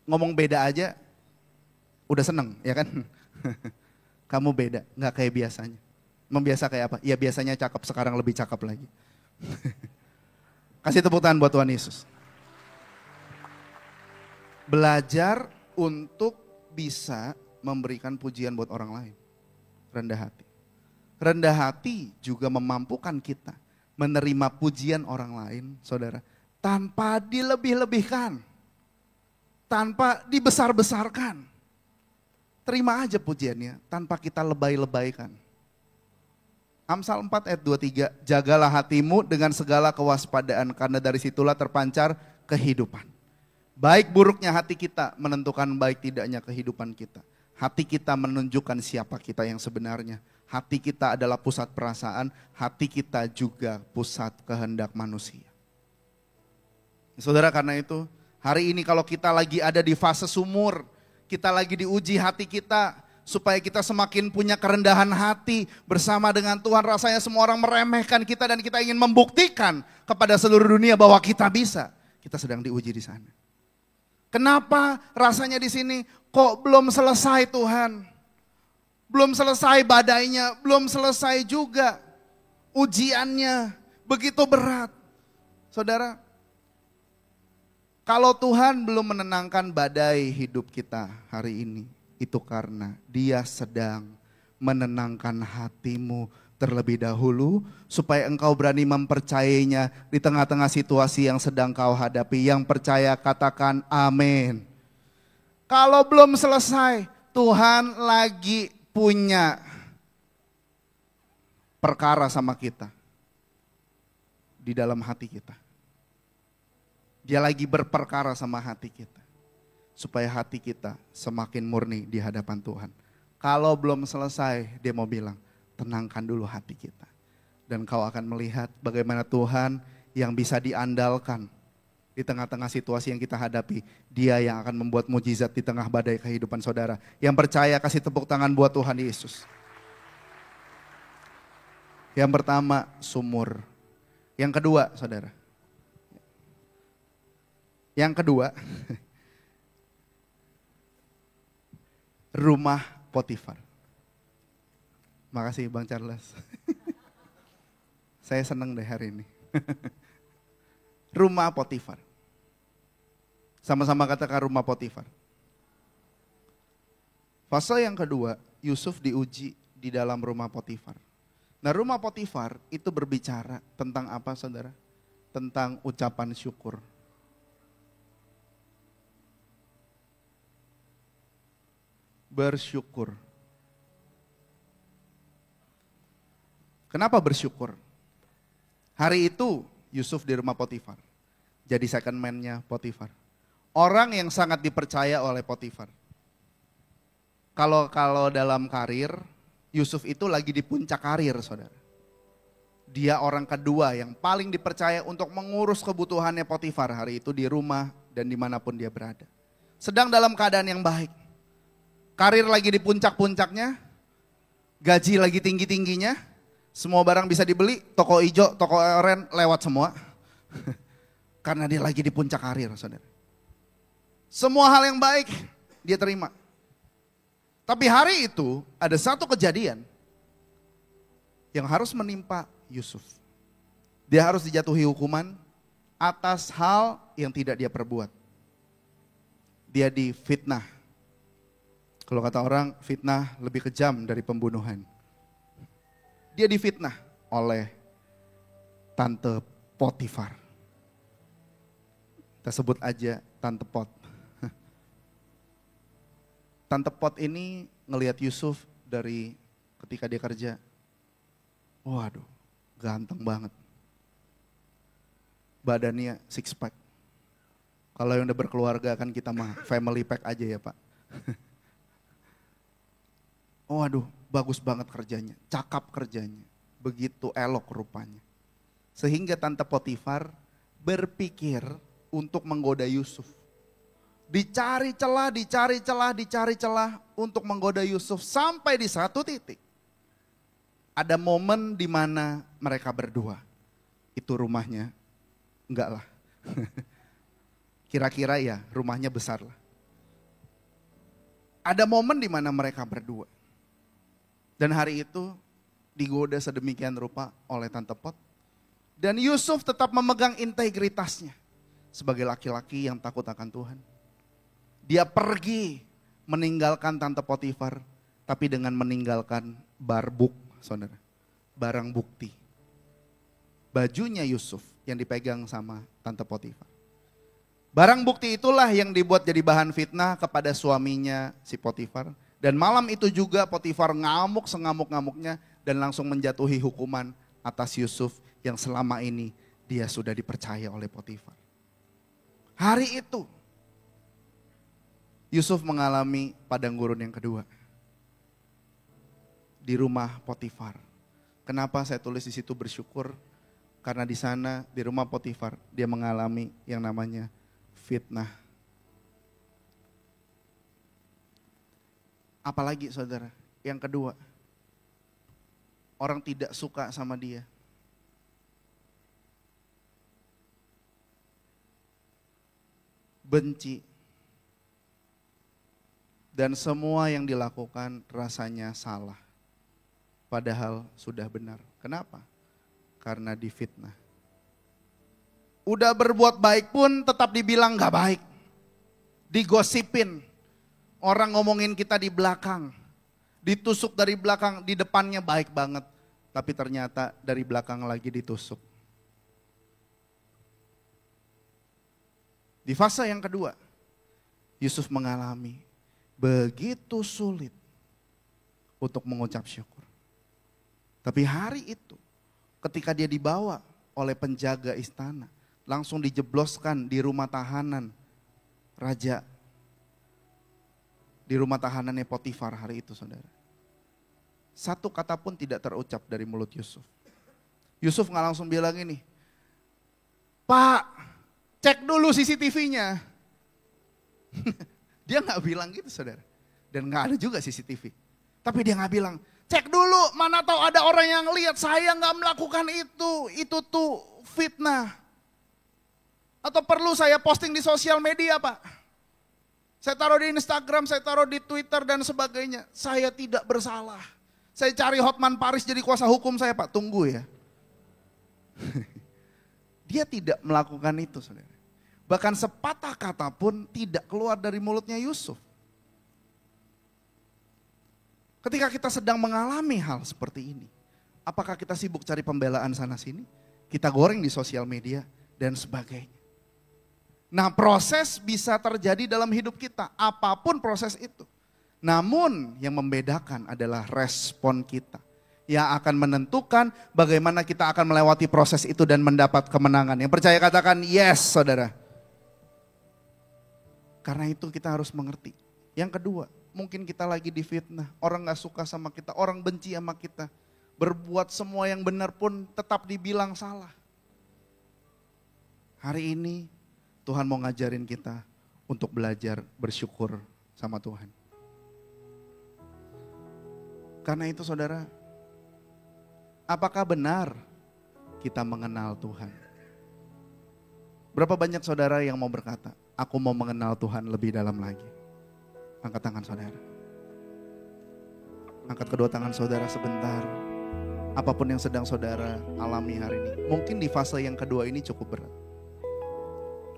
[SPEAKER 1] Ngomong beda aja udah seneng ya kan. Kamu beda, gak kayak biasanya. Membiasa kayak apa? Ya biasanya cakep, sekarang lebih cakep lagi. Kasih tepuk tangan buat Tuhan Yesus. Belajar untuk bisa memberikan pujian buat orang lain. Rendah hati. Rendah hati juga memampukan kita menerima pujian orang lain, saudara, tanpa dilebih-lebihkan. Tanpa dibesar-besarkan. Terima aja pujiannya tanpa kita lebay-lebaykan. Amsal 4 ayat 23, jagalah hatimu dengan segala kewaspadaan karena dari situlah terpancar kehidupan. Baik buruknya hati kita menentukan baik tidaknya kehidupan kita. Hati kita menunjukkan siapa kita yang sebenarnya. Hati kita adalah pusat perasaan, hati kita juga pusat kehendak manusia. Saudara, karena itu hari ini kalau kita lagi ada di fase sumur, kita lagi diuji hati kita, supaya kita semakin punya kerendahan hati bersama dengan Tuhan. Rasanya semua orang meremehkan kita dan kita ingin membuktikan kepada seluruh dunia bahwa kita bisa. Kita sedang diuji di sana. Kenapa rasanya di sini kok belum selesai Tuhan? Belum selesai badainya, belum selesai juga ujiannya, begitu berat. Saudara, kalau Tuhan belum menenangkan badai hidup kita hari ini, itu karena Dia sedang menenangkan hatimu terlebih dahulu supaya engkau berani mempercayainya di tengah-tengah situasi yang sedang kau hadapi. Yang percaya katakan amin. Kalau belum selesai, Tuhan lagi punya perkara sama kita di dalam hati kita. Dia lagi berperkara sama hati kita. Supaya hati kita semakin murni di hadapan Tuhan. Kalau belum selesai, dia mau bilang, tenangkan dulu hati kita. Dan kau akan melihat bagaimana Tuhan yang bisa diandalkan di tengah-tengah situasi yang kita hadapi. Dia yang akan membuat mujizat di tengah badai kehidupan saudara. Yang percaya kasih tepuk tangan buat Tuhan Yesus. Yang pertama, sumur. Yang kedua, saudara. Yang kedua, rumah Potifar. Makasih Bang Charles. Saya senang deh hari ini. Rumah Potifar. Sama-sama katakan rumah Potifar. Fase yang kedua, Yusuf diuji di dalam rumah Potifar. Nah, rumah Potifar itu berbicara tentang apa, saudara? Tentang ucapan syukur. Bersyukur. Kenapa bersyukur? Hari itu Yusuf di rumah Potifar. Jadi second man-nya Potifar. Orang yang sangat dipercaya oleh Potifar. Kalau dalam karir, Yusuf itu lagi di puncak karir, saudara. Dia orang kedua yang paling dipercaya untuk mengurus kebutuhannya Potifar hari itu di rumah dan dimanapun dia berada. Sedang dalam keadaan yang baik. Karir lagi di puncak-puncaknya, gaji lagi tinggi-tingginya, semua barang bisa dibeli, toko hijau, toko oren lewat semua. Karena dia lagi di puncak karir, saudara. Semua hal yang baik dia terima. Tapi hari itu ada satu kejadian yang harus menimpa Yusuf. Dia harus dijatuhi hukuman atas hal yang tidak dia perbuat. Dia difitnah. Kalau kata orang, fitnah lebih kejam dari pembunuhan. Dia difitnah oleh tante Potifar. Kita sebut aja Tante Pot. Tante Pot ini ngelihat Yusuf dari ketika dia kerja. Waduh, ganteng banget. Badannya six pack. Kalau yang udah berkeluarga kan kita mah family pack aja ya Pak. Waduh, bagus banget kerjanya, cakap kerjanya. Begitu elok rupanya. Sehingga Tante Potifar berpikir untuk menggoda Yusuf. Dicari celah untuk menggoda Yusuf sampai di satu titik. Ada momen di mana mereka berdua. Itu rumahnya, enggak lah. Kira-kira ya rumahnya besar lah. Ada momen di mana mereka berdua. Dan hari itu digoda sedemikian rupa oleh Tante Pot. Dan Yusuf tetap memegang integritasnya sebagai laki-laki yang takut akan Tuhan. Dia pergi meninggalkan Tante Potifar, tapi dengan meninggalkan barbuk, saudara. Barang bukti. Bajunya Yusuf yang dipegang sama Tante Potifar. Barang bukti itulah yang dibuat jadi bahan fitnah kepada suaminya si Potifar. Dan malam itu juga Potifar ngamuk sengamuk-ngamuknya dan langsung menjatuhi hukuman atas Yusuf yang selama ini dia sudah dipercaya oleh Potifar. Hari itu Yusuf mengalami padang gurun yang kedua di rumah Potifar. Kenapa saya tulis di situ bersyukur? Karena di sana di rumah Potifar dia mengalami yang namanya fitnah. Apalagi saudara, yang kedua, orang tidak suka sama dia. Benci. Dan semua yang dilakukan rasanya salah. Padahal sudah benar. Kenapa? Karena difitnah. Udah berbuat baik pun tetap dibilang gak baik. Digosipin. Orang ngomongin kita di belakang. Ditusuk dari belakang, di depannya baik banget. Tapi ternyata dari belakang lagi ditusuk. Di fase yang kedua, Yusuf mengalami begitu sulit untuk mengucap syukur. Tapi hari itu, ketika dia dibawa oleh penjaga istana, langsung dijebloskan di rumah tahanan raja. Di rumah tahanannya Potifar hari itu saudara. Satu kata pun tidak terucap dari mulut Yusuf. Yusuf nggak langsung bilang ini, Pak, cek dulu CCTV-nya. Dia nggak bilang gitu saudara. Dan nggak ada juga CCTV. Tapi dia nggak bilang, cek dulu mana tahu ada orang yang lihat saya nggak melakukan itu tuh fitnah. Atau perlu saya posting di sosial media Pak. Saya taruh di Instagram, saya taruh di Twitter dan sebagainya. Saya tidak bersalah. Saya cari Hotman Paris jadi kuasa hukum saya Pak, tunggu ya. Dia tidak melakukan itu saudara. Bahkan sepatah kata pun tidak keluar dari mulutnya Yusuf. Ketika kita sedang mengalami hal seperti ini, apakah kita sibuk cari pembelaan sana sini? Kita goreng di sosial media dan sebagainya. Nah proses bisa terjadi dalam hidup kita, apapun proses itu. Namun yang membedakan adalah respon kita. Yang akan menentukan bagaimana kita akan melewati proses itu dan mendapat kemenangan. Yang percaya katakan yes saudara. Karena itu kita harus mengerti. Yang kedua, mungkin kita lagi difitnah. Orang gak suka sama kita, orang benci sama kita. Berbuat semua yang benar pun tetap dibilang salah. Hari ini Tuhan mau ngajarin kita untuk belajar bersyukur sama Tuhan. Karena itu saudara, apakah benar kita mengenal Tuhan? Berapa banyak saudara yang mau berkata, aku mau mengenal Tuhan lebih dalam lagi? Angkat tangan saudara. Angkat kedua tangan saudara sebentar. Apapun yang sedang saudara alami hari ini. Mungkin di fase yang kedua ini cukup berat.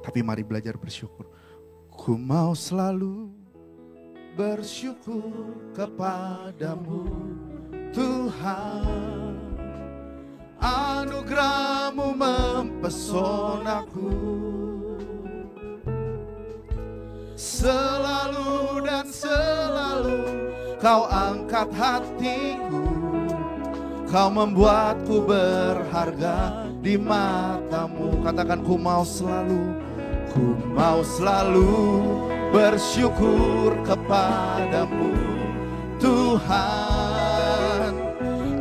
[SPEAKER 1] Tapi mari belajar bersyukur. Ku mau selalu bersyukur kepadamu Tuhan. Anugerah-Mu mempesonaku. Selalu dan selalu kau angkat hatiku. Kau membuatku berharga di matamu. Katakan, ku mau selalu bersyukur kepadamu Tuhan.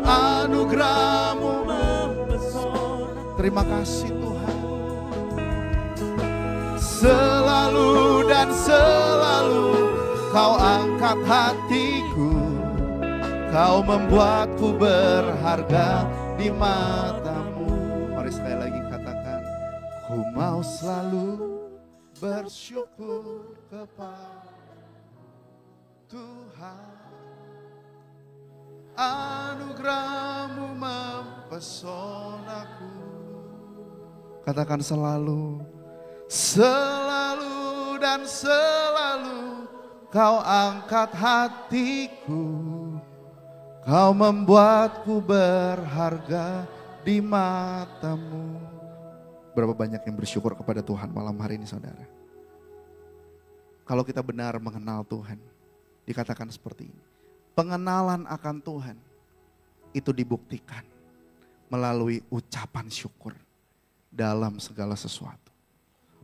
[SPEAKER 1] Anugerah-Mu mempesona. Terima kasih Tuhan. Selalu dan selalu kau angkat hatiku. Kau membuatku berharga di matamu. Mari sekali lagi katakan, ku mau selalu bersyukur kepada Tuhan. Anugerah-Mu mempesonaku. Katakan selalu, selalu dan selalu kau angkat hatiku. Kau membuatku berharga di matamu. Berapa banyak yang bersyukur kepada Tuhan malam hari ini saudara. Kalau kita benar mengenal Tuhan, dikatakan seperti ini. Pengenalan akan Tuhan itu dibuktikan melalui ucapan syukur dalam segala sesuatu.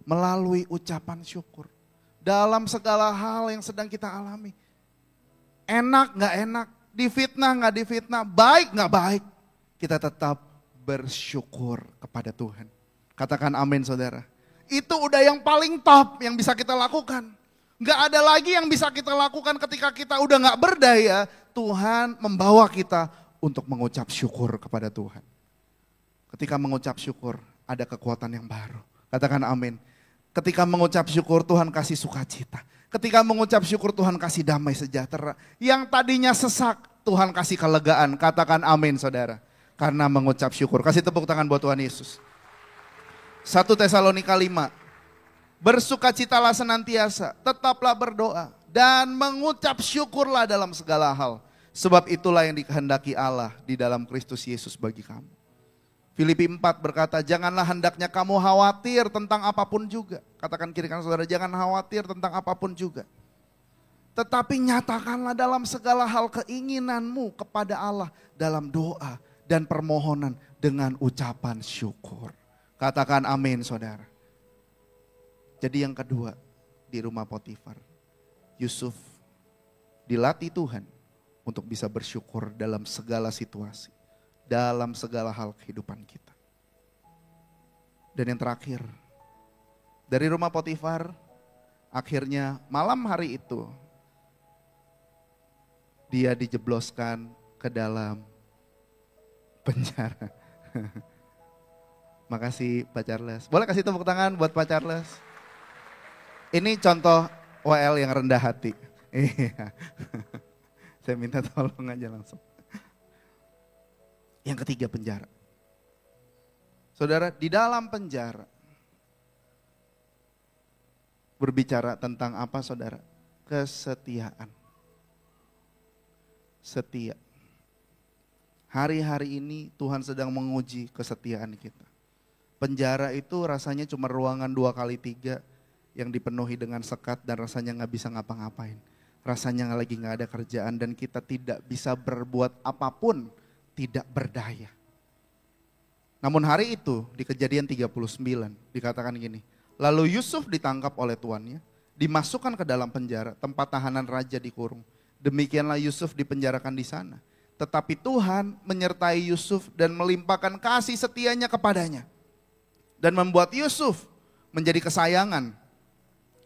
[SPEAKER 1] Melalui ucapan syukur dalam segala hal yang sedang kita alami. Enak gak enak, difitnah gak difitnah, baik gak baik, kita tetap bersyukur kepada Tuhan. Katakan amin saudara. Itu udah yang paling top yang bisa kita lakukan. Gak ada lagi yang bisa kita lakukan ketika kita udah gak berdaya. Tuhan membawa kita untuk mengucap syukur kepada Tuhan. Ketika mengucap syukur ada kekuatan yang baru. Katakan amin. Ketika mengucap syukur Tuhan kasih sukacita. Ketika mengucap syukur Tuhan kasih damai sejahtera. Yang tadinya sesak Tuhan kasih kelegaan. Katakan amin saudara. Karena mengucap syukur. Kasih tepuk tangan buat Tuhan Yesus. 1 Tesalonika 5. Bersukacitalah senantiasa, tetaplah berdoa. Dan mengucap syukurlah dalam segala hal. Sebab itulah yang dikehendaki Allah di dalam Kristus Yesus bagi kamu. Filipi 4 berkata, janganlah hendaknya kamu khawatir tentang apapun juga. Katakan kiri kanan saudara, jangan khawatir tentang apapun juga. Tetapi nyatakanlah dalam segala hal keinginanmu kepada Allah dalam doa dan permohonan dengan ucapan syukur. Katakan amin saudara. Jadi yang kedua di rumah Potifar, Yusuf dilatih Tuhan untuk bisa bersyukur dalam segala situasi. Dalam segala hal kehidupan kita. Dan yang terakhir, dari rumah Potifar, akhirnya malam hari itu, dia dijebloskan ke dalam penjara. Makasih Pak Charles. Boleh kasih tepuk tangan buat Pak Charles. Ini contoh WL yang rendah hati. Iya. Saya minta tolong aja langsung. Yang ketiga penjara. Saudara, di dalam penjara berbicara tentang apa saudara? Kesetiaan. Setia. Hari-hari ini Tuhan sedang menguji kesetiaan kita. Penjara itu rasanya cuma ruangan 2x3 yang dipenuhi dengan sekat dan rasanya gak bisa ngapa-ngapain. Rasanya lagi gak ada kerjaan dan kita tidak bisa berbuat apapun. Tidak berdaya. Namun hari itu di Kejadian 39 dikatakan gini. Lalu Yusuf ditangkap oleh tuannya, dimasukkan ke dalam penjara, tempat tahanan raja dikurung. Demikianlah Yusuf dipenjarakan di sana. Tetapi Tuhan menyertai Yusuf dan melimpahkan kasih setianya kepadanya. Dan membuat Yusuf menjadi kesayangan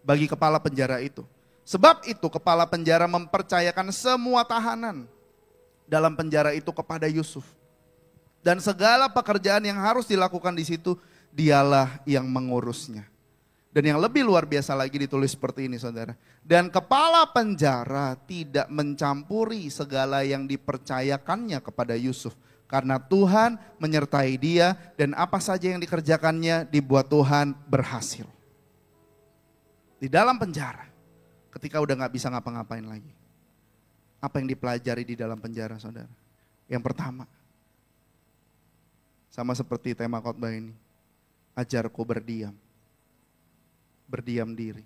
[SPEAKER 1] bagi kepala penjara itu. Sebab itu kepala penjara mempercayakan semua tahanan dalam penjara itu kepada Yusuf. Dan segala pekerjaan yang harus dilakukan di situ, dialah yang mengurusnya. Dan yang lebih luar biasa lagi ditulis seperti ini saudara. Dan kepala penjara tidak mencampuri segala yang dipercayakannya kepada Yusuf. Karena Tuhan menyertai dia dan apa saja yang dikerjakannya dibuat Tuhan berhasil. Di dalam penjara, ketika udah gak bisa ngapa-ngapain lagi. Apa yang dipelajari di dalam penjara saudara? Yang pertama, sama seperti tema khotbah ini, Ajarku berdiam diri,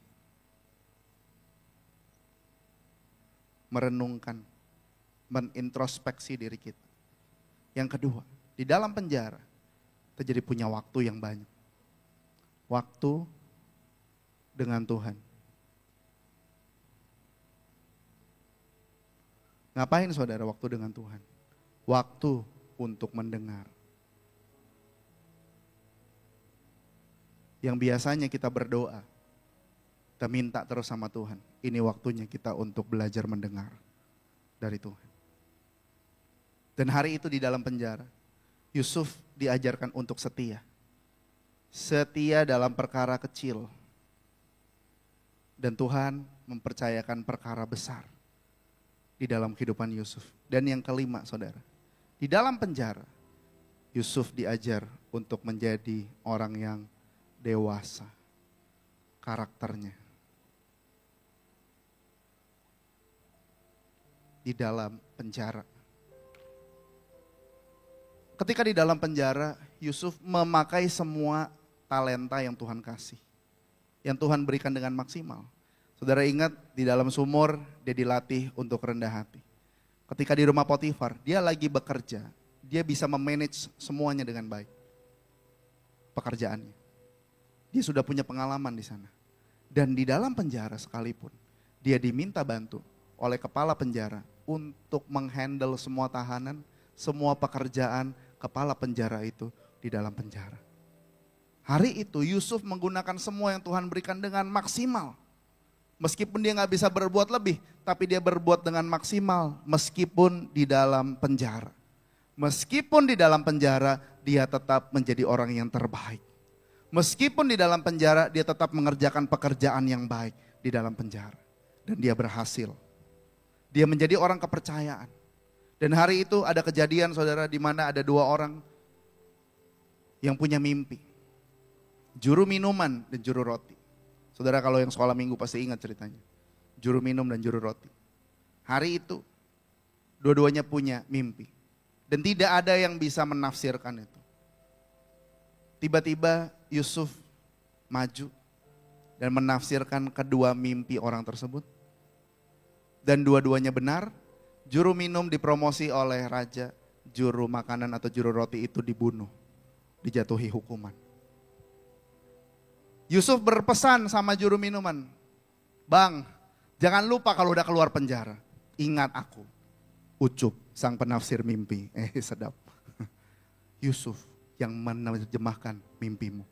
[SPEAKER 1] merenungkan, menintrospeksi diri kita. Yang kedua, di dalam penjara, kita jadi punya waktu yang banyak. Waktu dengan Tuhan. Ngapain saudara waktu dengan Tuhan? Waktu untuk mendengar. Yang biasanya kita berdoa, kita minta terus sama Tuhan. Ini waktunya kita untuk belajar mendengar dari Tuhan. Dan hari itu di dalam penjara, Yusuf diajarkan untuk setia. Setia dalam perkara kecil. Dan Tuhan mempercayakan perkara besar di dalam kehidupan Yusuf. Dan yang kelima saudara, di dalam penjara, Yusuf diajar untuk menjadi orang yang dewasa karakternya. Di dalam penjara. Ketika di dalam penjara, Yusuf memakai semua talenta yang Tuhan kasih. Yang Tuhan berikan dengan maksimal. Saudara ingat di dalam sumur dia dilatih untuk rendah hati. Ketika di rumah Potifar, dia lagi bekerja. Dia bisa memanage semuanya dengan baik. Pekerjaannya. Dia sudah punya pengalaman di sana. Dan di dalam penjara sekalipun, dia diminta bantu oleh kepala penjara untuk menghandle semua tahanan, semua pekerjaan kepala penjara itu di dalam penjara. Hari itu Yusuf menggunakan semua yang Tuhan berikan dengan maksimal. Meskipun dia gak bisa berbuat lebih, tapi dia berbuat dengan maksimal meskipun di dalam penjara. Meskipun di dalam penjara, dia tetap menjadi orang yang terbaik. Meskipun di dalam penjara, dia tetap mengerjakan pekerjaan yang baik di dalam penjara. Dan dia berhasil. Dia menjadi orang kepercayaan. Dan hari itu ada kejadian saudara di mana ada dua orang yang punya mimpi. Juru minuman dan juru roti. Saudara kalau yang sekolah minggu pasti ingat ceritanya. Juru minum dan juru roti. Hari itu dua-duanya punya mimpi. Dan tidak ada yang bisa menafsirkan itu. Tiba-tiba Yusuf maju dan menafsirkan kedua mimpi orang tersebut. Dan dua-duanya benar. Juru minum dipromosi oleh raja, juru makanan atau juru roti itu dibunuh, dijatuhi hukuman. Yusuf berpesan sama juru minuman, "Bang, jangan lupa kalau udah keluar penjara, ingat aku, Ucup, sang penafsir mimpi." Sedap. Yusuf yang menerjemahkan mimpimu.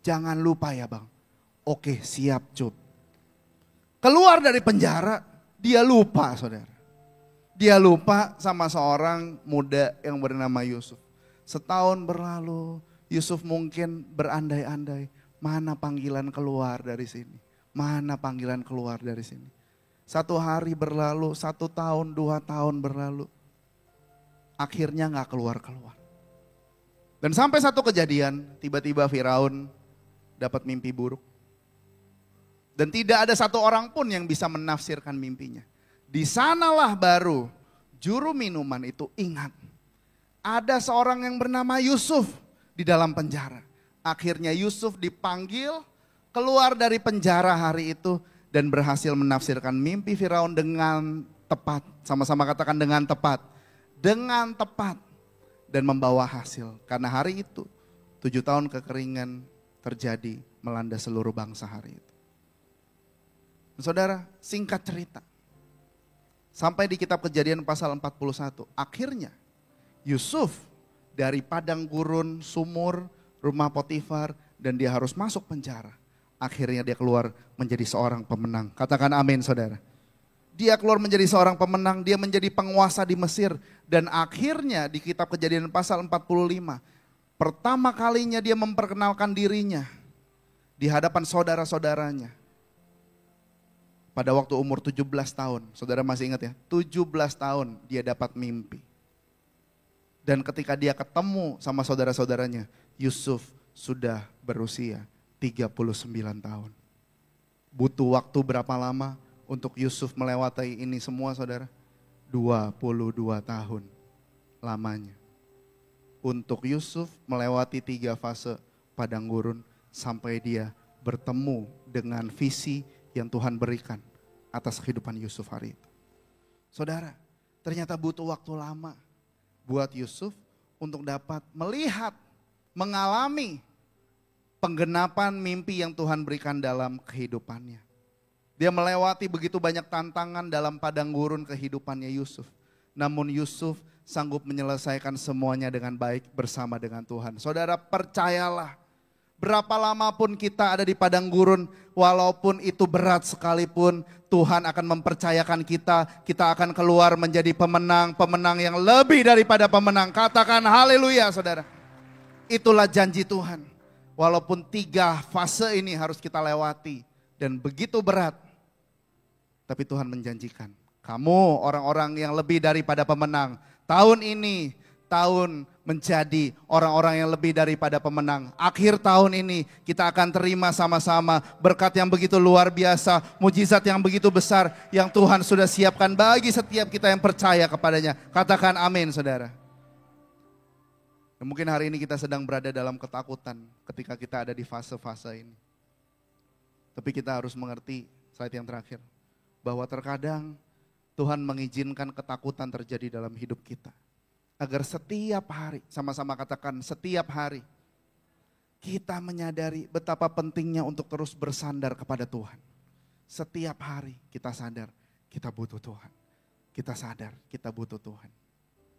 [SPEAKER 1] "Jangan lupa ya bang." "Oke, siap Cup." Keluar dari penjara, dia lupa saudara. Dia lupa sama seorang muda yang bernama Yusuf. Setahun berlalu, Yusuf mungkin berandai-andai, mana panggilan keluar dari sini? Mana panggilan keluar dari sini? Satu hari berlalu, 1 tahun, 2 tahun berlalu. Akhirnya gak keluar-keluar. Dan sampai satu kejadian, tiba-tiba Firaun dapat mimpi buruk. Dan tidak ada satu orang pun yang bisa menafsirkan mimpinya. Di sanalah baru juru minuman itu ingat. Ada seorang yang bernama Yusuf di dalam penjara. Akhirnya Yusuf dipanggil keluar dari penjara hari itu dan berhasil menafsirkan mimpi Firaun dengan tepat. Sama-sama katakan dengan tepat. Dengan tepat dan membawa hasil. Karena hari itu 7 tahun kekeringan terjadi melanda seluruh bangsa hari itu. Saudara, singkat cerita. Sampai di kitab Kejadian pasal 41, akhirnya Yusuf dari padang gurun, sumur, rumah Potifar, dan dia harus masuk penjara. Akhirnya dia keluar menjadi seorang pemenang. Katakan amin saudara. Dia keluar menjadi seorang pemenang, dia menjadi penguasa di Mesir. Dan akhirnya di kitab Kejadian pasal 45, pertama kalinya dia memperkenalkan dirinya di hadapan saudara-saudaranya. Pada waktu umur 17 tahun, saudara masih ingat ya, 17 tahun dia dapat mimpi. Dan ketika dia ketemu sama saudara-saudaranya, Yusuf sudah berusia 39 tahun. Butuh waktu berapa lama untuk Yusuf melewati ini semua saudara? 22 tahun lamanya. Untuk Yusuf melewati 3 fase padang gurun sampai dia bertemu dengan visi yang Tuhan berikan atas kehidupan Yusuf hari itu. Saudara, ternyata butuh waktu lama buat Yusuf untuk dapat melihat, mengalami penggenapan mimpi yang Tuhan berikan dalam kehidupannya. Dia melewati begitu banyak tantangan dalam padang gurun kehidupannya Yusuf. Namun Yusuf sanggup menyelesaikan semuanya dengan baik bersama dengan Tuhan. Saudara, percayalah, berapa lama pun kita ada di padang gurun, walaupun itu berat sekalipun, Tuhan akan mempercayakan kita akan keluar menjadi pemenang yang lebih daripada pemenang. Katakan haleluya, saudara. Itulah janji Tuhan. Walaupun 3 fase ini harus kita lewati dan begitu berat, tapi Tuhan menjanjikan, kamu orang-orang yang lebih daripada pemenang. Tahun ini, tahun menjadi orang-orang yang lebih daripada pemenang. Akhir tahun ini kita akan terima sama-sama berkat yang begitu luar biasa, mujizat yang begitu besar yang Tuhan sudah siapkan bagi setiap kita yang percaya kepadanya. Katakan amin, saudara. Dan mungkin hari ini kita sedang berada dalam ketakutan ketika kita ada di fase-fase ini. Tapi kita harus mengerti, slide yang terakhir, bahwa terkadang Tuhan mengizinkan ketakutan terjadi dalam hidup kita. Agar setiap hari, sama-sama katakan setiap hari, kita menyadari betapa pentingnya untuk terus bersandar kepada Tuhan. Setiap hari kita sadar kita butuh Tuhan. Kita sadar kita butuh Tuhan.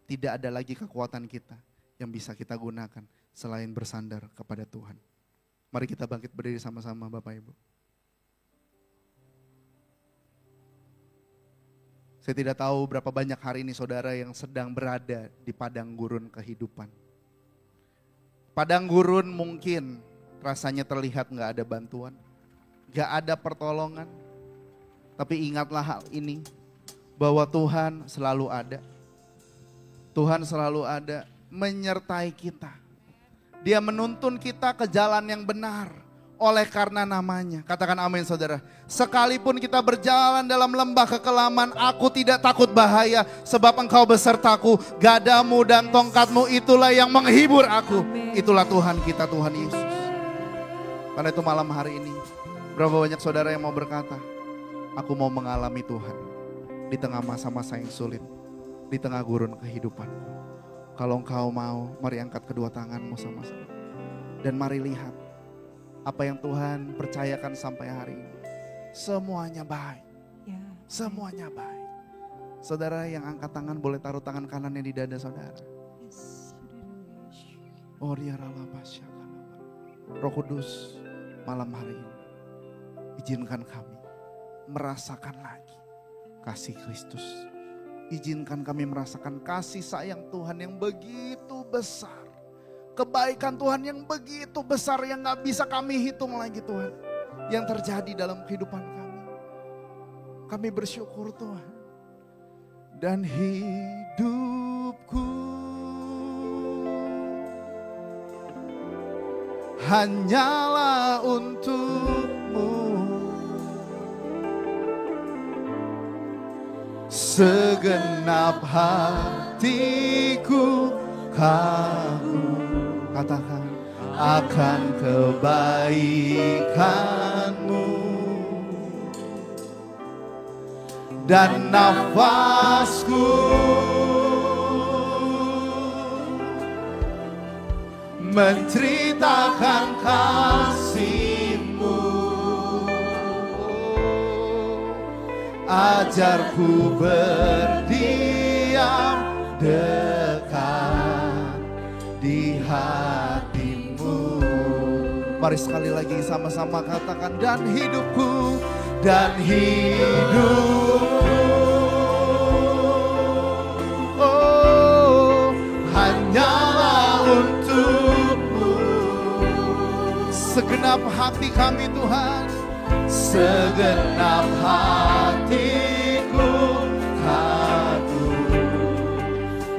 [SPEAKER 1] Tidak ada lagi kekuatan kita yang bisa kita gunakan selain bersandar kepada Tuhan. Mari kita bangkit berdiri sama-sama Bapak Ibu. Saya tidak tahu berapa banyak hari ini saudara yang sedang berada di padang gurun kehidupan. Padang gurun mungkin rasanya terlihat gak ada bantuan, gak ada pertolongan. Tapi ingatlah hal ini, bahwa Tuhan selalu ada. Tuhan selalu ada menyertai kita. Dia menuntun kita ke jalan yang benar. Oleh karena namanya, katakan amin saudara. Sekalipun kita berjalan dalam lembah kekelaman, aku tidak takut bahaya, sebab engkau besertaku, gadamu dan tongkatmu itulah yang menghibur aku.
[SPEAKER 3] Amin.
[SPEAKER 1] Itulah Tuhan kita, Tuhan Yesus. Karena itu malam hari ini, berapa banyak saudara yang mau berkata, aku mau mengalami Tuhan di tengah masa-masa yang sulit, di tengah gurun kehidupanku. Kalau engkau mau, mari angkat kedua tanganmu sama-sama. Dan mari lihat apa yang Tuhan percayakan sampai hari ini. Semuanya baik.
[SPEAKER 3] Ya.
[SPEAKER 1] Semuanya baik. Saudara yang angkat tangan boleh taruh tangan kanannya di dada saudara.
[SPEAKER 3] Yes.
[SPEAKER 1] Oh, Roh Kudus, malam hari ini izinkan kami merasakan lagi kasih Kristus. Izinkan kami merasakan kasih sayang Tuhan yang begitu besar. Kebaikan Tuhan yang begitu besar yang gak bisa kami hitung lagi Tuhan. Yang terjadi dalam kehidupan kami. Kami bersyukur Tuhan. Dan hidupku hanyalah untuk-Mu. Segenap hatiku kagum. Katakan akan kebaikan-Mu, dan nafasku menceritakan kasih-Mu. Ajarku berdiam dekat di hati-Mu. Mari sekali lagi sama-sama katakan, dan hidupku, oh, hanyalah untuk-Mu. Segenap hati kami Tuhan, segenap hatiku kagum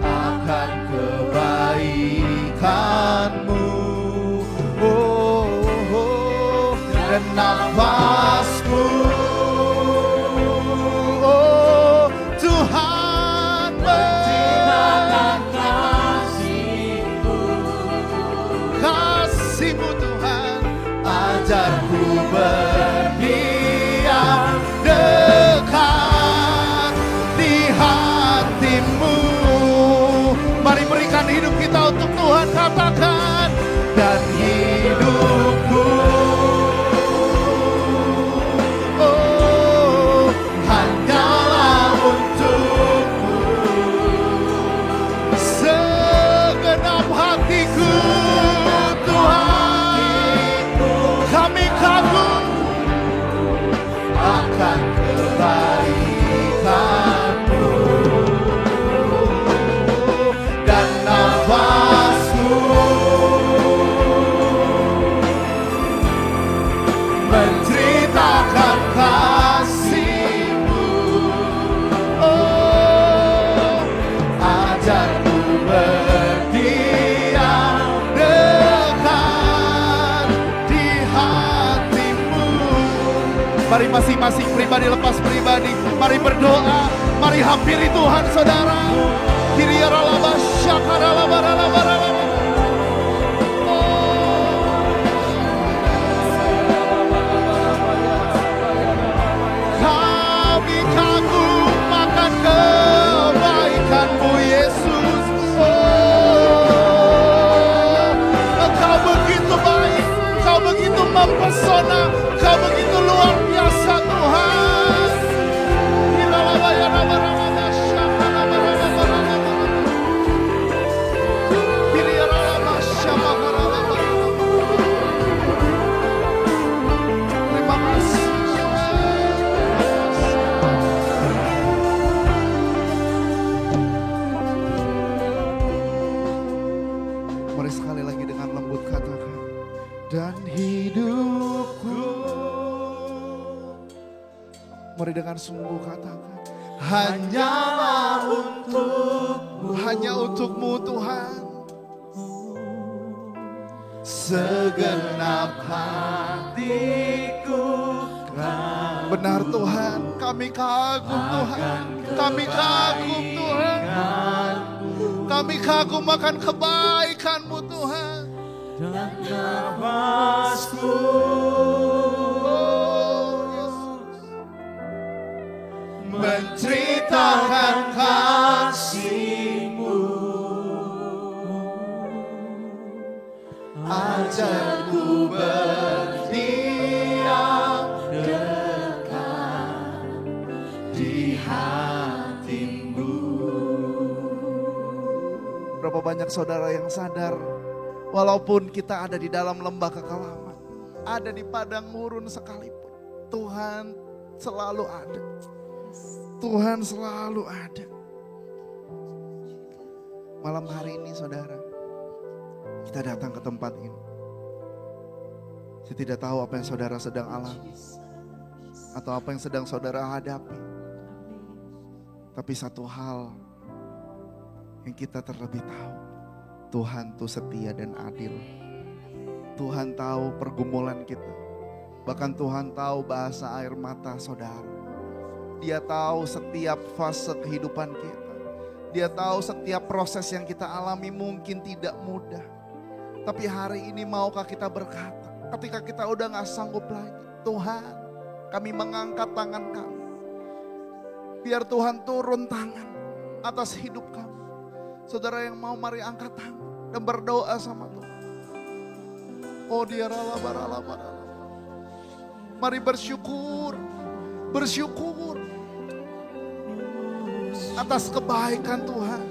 [SPEAKER 1] akan kebaikan-Mu. Oh, oh, dan nafasku, oh Tuhan, menceritakan kasih-Mu, kasih-Mu Tuhan. berdiam dekat di hatimu. Mari berikan hidup kita untuk Tuhan, katakan, dan hidupku hanyalah untukmu. Segenap hatiku Tuhan, kami kagum akan kebaikan-Mu, dan nafasku menceritakan kasih-Mu. Oh, ajarku berdiam dekat di hati-Mu. Mari masing-masing pribadi lepas pribadi, mari berdoa, mari hampiri Tuhan saudara. Kami kagum akan kebaikan-Mu Yesus. Oh, Engkau begitu baik, Engkau begitu mempesona, Engkau begitu luar biasa Tuhan. Terima kasih. Mari sekali lagi dengan lembut katakan, dan hidupku. Mari dengan sungguh katakan, hanyalah untukmu, hanya untukmu Tuhan. Segenap hatiku. Benar Tuhan, kami kagum Tuhan, kami kagum Tuhan, kami kagum akan kebaikan-Mu Tuhan. Dan nafasku, menceritakan kasih-Mu. Ajarku berdiam dekat di hati-Mu. Berapa banyak saudara yang sadar, walaupun kita ada di dalam lembah kekelaman, ada di padang gurun sekalipun, Tuhan selalu ada. Tuhan selalu ada. Malam hari ini saudara, kita datang ke tempat ini. Saya tidak tahu apa yang saudara sedang alami, atau apa yang sedang saudara hadapi. Tapi satu hal yang kita terlebih tahu, Tuhan tuh setia dan adil. Tuhan tahu pergumulan kita. Bahkan Tuhan tahu bahasa air mata saudara. Dia tahu setiap fase kehidupan kita. Dia tahu setiap proses yang kita alami mungkin tidak mudah. Tapi hari ini maukah kita berkata, ketika kita udah gak sanggup lagi, Tuhan, kami mengangkat tangan kami. Biar Tuhan turun tangan atas hidup kami. Saudara yang mau, mari angkat tangan dan berdoa sama Tuhan. Oh dia rala. Mari bersyukur atas kebaikan Tuhan,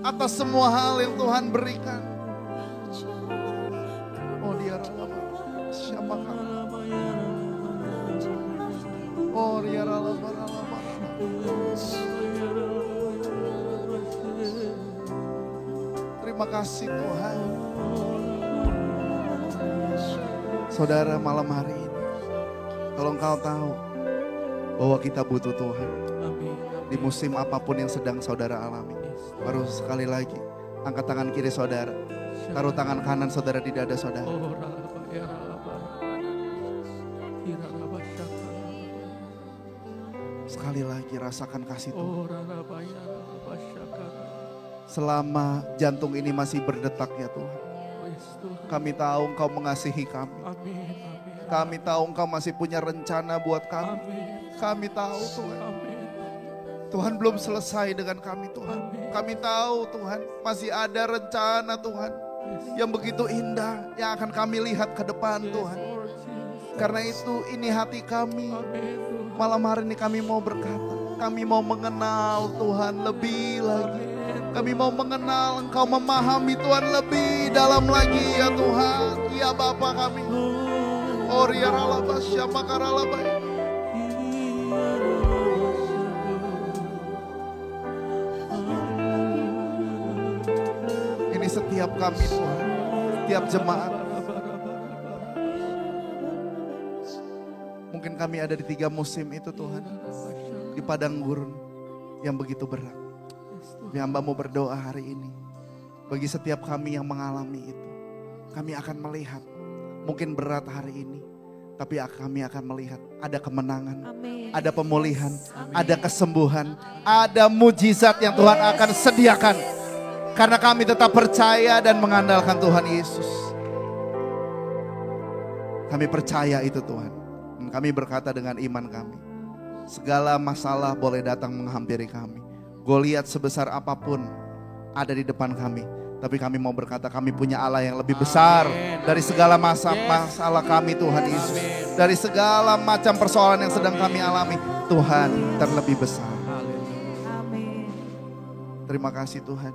[SPEAKER 1] atas semua hal yang Tuhan berikan. Oh dia rala, siapa kamu? Oh dia rala. Terima kasih Tuhan. Saudara, malam hari ini, kalau engkau tahu bahwa kita butuh Tuhan di musim apapun yang sedang saudara alami, baru sekali lagi angkat tangan kiri saudara, taruh tangan kanan saudara di dada saudara. Sekali lagi rasakan kasih Tuhan. Selama jantung ini masih berdetak ya Tuhan, kami tahu Engkau mengasihi kami. Kami tahu Engkau masih punya rencana buat kami. Kami tahu Tuhan. Tuhan belum selesai dengan kami Tuhan. Kami tahu Tuhan masih ada rencana Tuhan yang begitu indah yang akan kami lihat ke depan Tuhan. Karena itu ini hati kami. Malam hari ini kami mau berkata, kami mau mengenal Tuhan lebih lagi. Kami mau mengenal Engkau, memahami Tuhan lebih dalam lagi ya Tuhan. Ya Bapa kami. Oriaralabasya makaralabay. Ini setiap kami Tuhan, setiap jemaat. Mungkin kami ada di 3 musim itu Tuhan. Di padang gurun yang begitu berat. Hamba mau berdoa hari ini. Bagi setiap kami yang mengalami itu. Kami akan melihat. Mungkin berat hari ini. Tapi kami akan melihat ada kemenangan.
[SPEAKER 3] Amin.
[SPEAKER 1] Ada pemulihan. Amin. Ada kesembuhan. Ada mujizat yang Tuhan akan sediakan. Karena kami tetap percaya dan mengandalkan Tuhan Yesus. Kami percaya itu Tuhan. Dan kami berkata dengan iman kami. Segala masalah boleh datang menghampiri kami. Goliat sebesar apapun ada di depan kami. Tapi kami mau berkata kami punya Allah yang lebih besar dari segala masalah kami Tuhan Yesus. Dari segala macam persoalan yang sedang kami alami. Tuhan terlebih besar.
[SPEAKER 3] Amin.
[SPEAKER 1] Terima kasih Tuhan.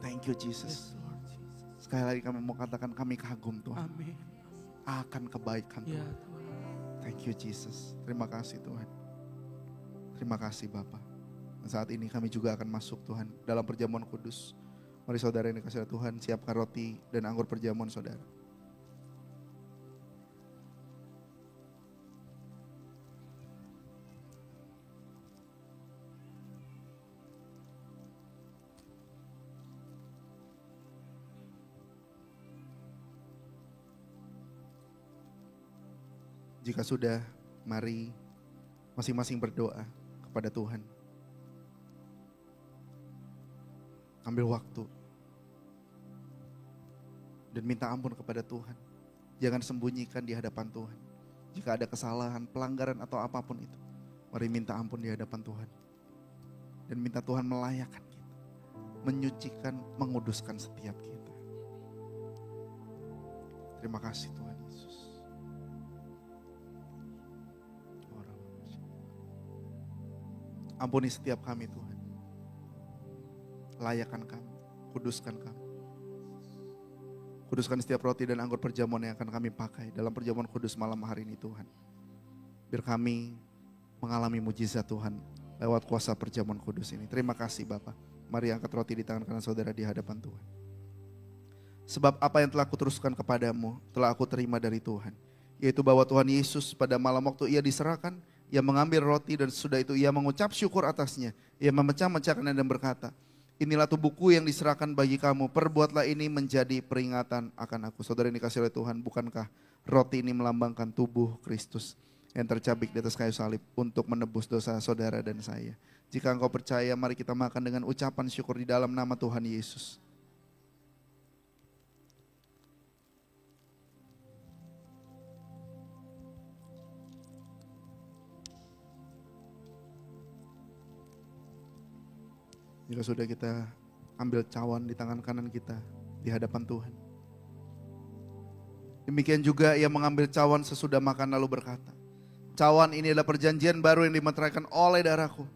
[SPEAKER 1] Thank you Jesus. Sekali lagi kami mau katakan kami kagum Tuhan. Akan kebaikan Tuhan. Thank you Jesus. Terima kasih Tuhan. Terima kasih Bapa. Saat ini kami juga akan masuk Tuhan dalam perjamuan kudus. Mari saudara yang dikasihi Tuhan, siapkan roti dan anggur perjamuan saudara. Jika sudah, mari masing-masing berdoa kepada Tuhan. Ambil waktu dan minta ampun kepada Tuhan. Jangan sembunyikan di hadapan Tuhan. Jika ada kesalahan, pelanggaran atau apapun itu, mari minta ampun di hadapan Tuhan. Dan minta Tuhan melayakkan kita, menyucikan, menguduskan setiap kita. Terima kasih Tuhan Yesus. Ampuni setiap kami Tuhan. Layakkan kami, kuduskan kami. Kuduskan setiap roti dan anggur perjamuan yang akan kami pakai dalam perjamuan kudus malam hari ini Tuhan. Biar kami mengalami mujizat Tuhan lewat kuasa perjamuan kudus ini. Terima kasih Bapa. Mari angkat roti di tangan kanan saudara di hadapan Tuhan. Sebab apa yang telah kuteruskan kepadamu telah aku terima dari Tuhan. Yaitu bahwa Tuhan Yesus pada malam waktu ia diserahkan, ia mengambil roti dan sesudah itu ia mengucap syukur atasnya. Ia memecah-mecahkannya dan berkata, inilah tubuhku yang diserahkan bagi kamu. Perbuatlah ini menjadi peringatan akan aku. Saudara yang dikasihi oleh Tuhan, bukankah roti ini melambangkan tubuh Kristus yang tercabik di atas kayu salib untuk menebus dosa saudara dan saya. Jika engkau percaya, mari kita makan dengan ucapan syukur di dalam nama Tuhan Yesus. Jika sudah kita ambil cawan di tangan kanan kita di hadapan Tuhan. Demikian juga ia mengambil cawan sesudah makan lalu berkata, cawan ini adalah perjanjian baru yang dimeteraikan oleh darahku.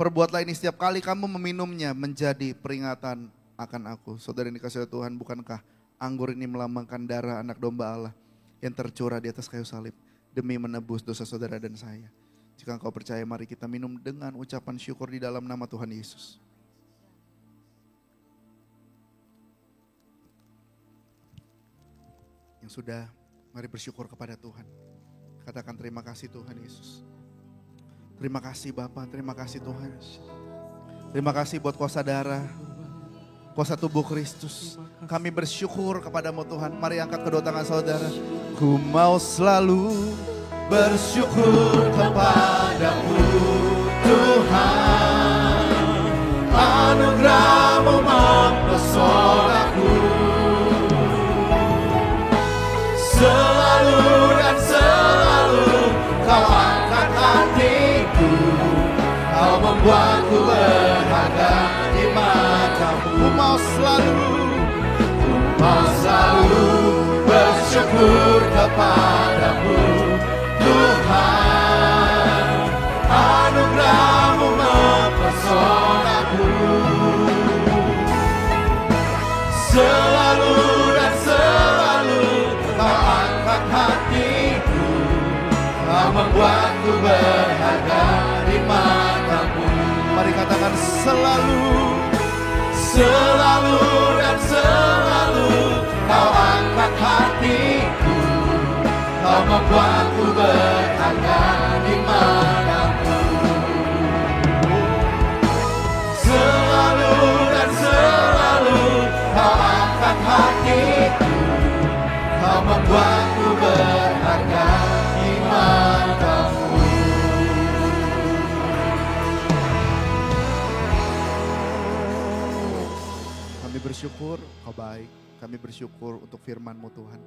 [SPEAKER 1] Perbuatlah ini setiap kali kamu meminumnya menjadi peringatan akan aku. Saudara yang dikasihi Tuhan, bukankah anggur ini melambangkan darah anak domba Allah yang tercurah di atas kayu salib demi menebus dosa saudara dan saya. Jika engkau percaya, mari kita minum dengan ucapan syukur di dalam nama Tuhan Yesus. Yang sudah, mari bersyukur kepada Tuhan. Katakan terima kasih Tuhan Yesus. Terima kasih Bapa, terima kasih Tuhan. Terima kasih buat kuasa darah, kuasa tubuh Kristus. Kami bersyukur kepadamu Tuhan. Mari angkat kedua tangan saudara. Ku mau selalu bersyukur kepadamu Tuhan. Anugerah-Mu mempesonaku. Selalu dan membuatku berharga di matamu. Ku mau selalu bersyukur kepadamu, Tuhan. Anugerah-Mu mempesonaku. Selalu dan selalu Kau angkat hatiku, Kau membuatku berharga di matamu. Mari katakan selalu, selalu dan selalu Kau angkat hatiku, Kau membuatku berharga di matamu. Selalu dan selalu Kau angkat hatiku, Kau membuatku berharga di matamu. Kami bersyukur Kau baik. Kami bersyukur untuk firman-Mu Tuhan,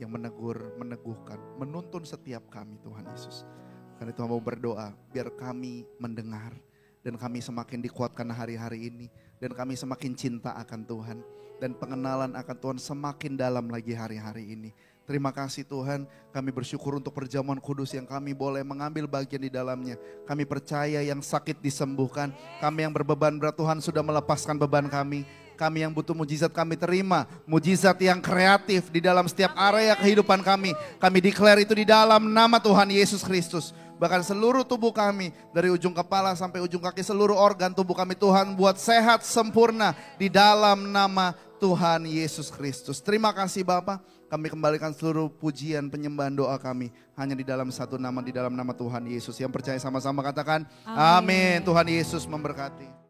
[SPEAKER 1] yang menegur, meneguhkan, menuntun setiap kami Tuhan Yesus. Karena itu mau berdoa biar kami mendengar dan kami semakin dikuatkan hari-hari ini, dan kami semakin cinta akan Tuhan, dan pengenalan akan Tuhan semakin dalam lagi hari-hari ini. Terima kasih Tuhan, kami bersyukur untuk perjamuan kudus yang kami boleh mengambil bagian di dalamnya. Kami percaya yang sakit disembuhkan, kami yang berbeban berat Tuhan sudah melepaskan beban kami. Kami yang butuh mujizat kami terima, mujizat yang kreatif di dalam setiap area kehidupan kami. Kami declare itu di dalam nama Tuhan Yesus Kristus. Bahkan seluruh tubuh kami, dari ujung kepala sampai ujung kaki, seluruh organ tubuh kami Tuhan buat sehat sempurna di dalam nama Tuhan Yesus Kristus. Terima kasih Bapa, kami kembalikan seluruh pujian, penyembahan, doa kami hanya di dalam satu nama, di dalam nama Tuhan Yesus. Yang percaya sama-sama katakan amin. Tuhan Yesus memberkati.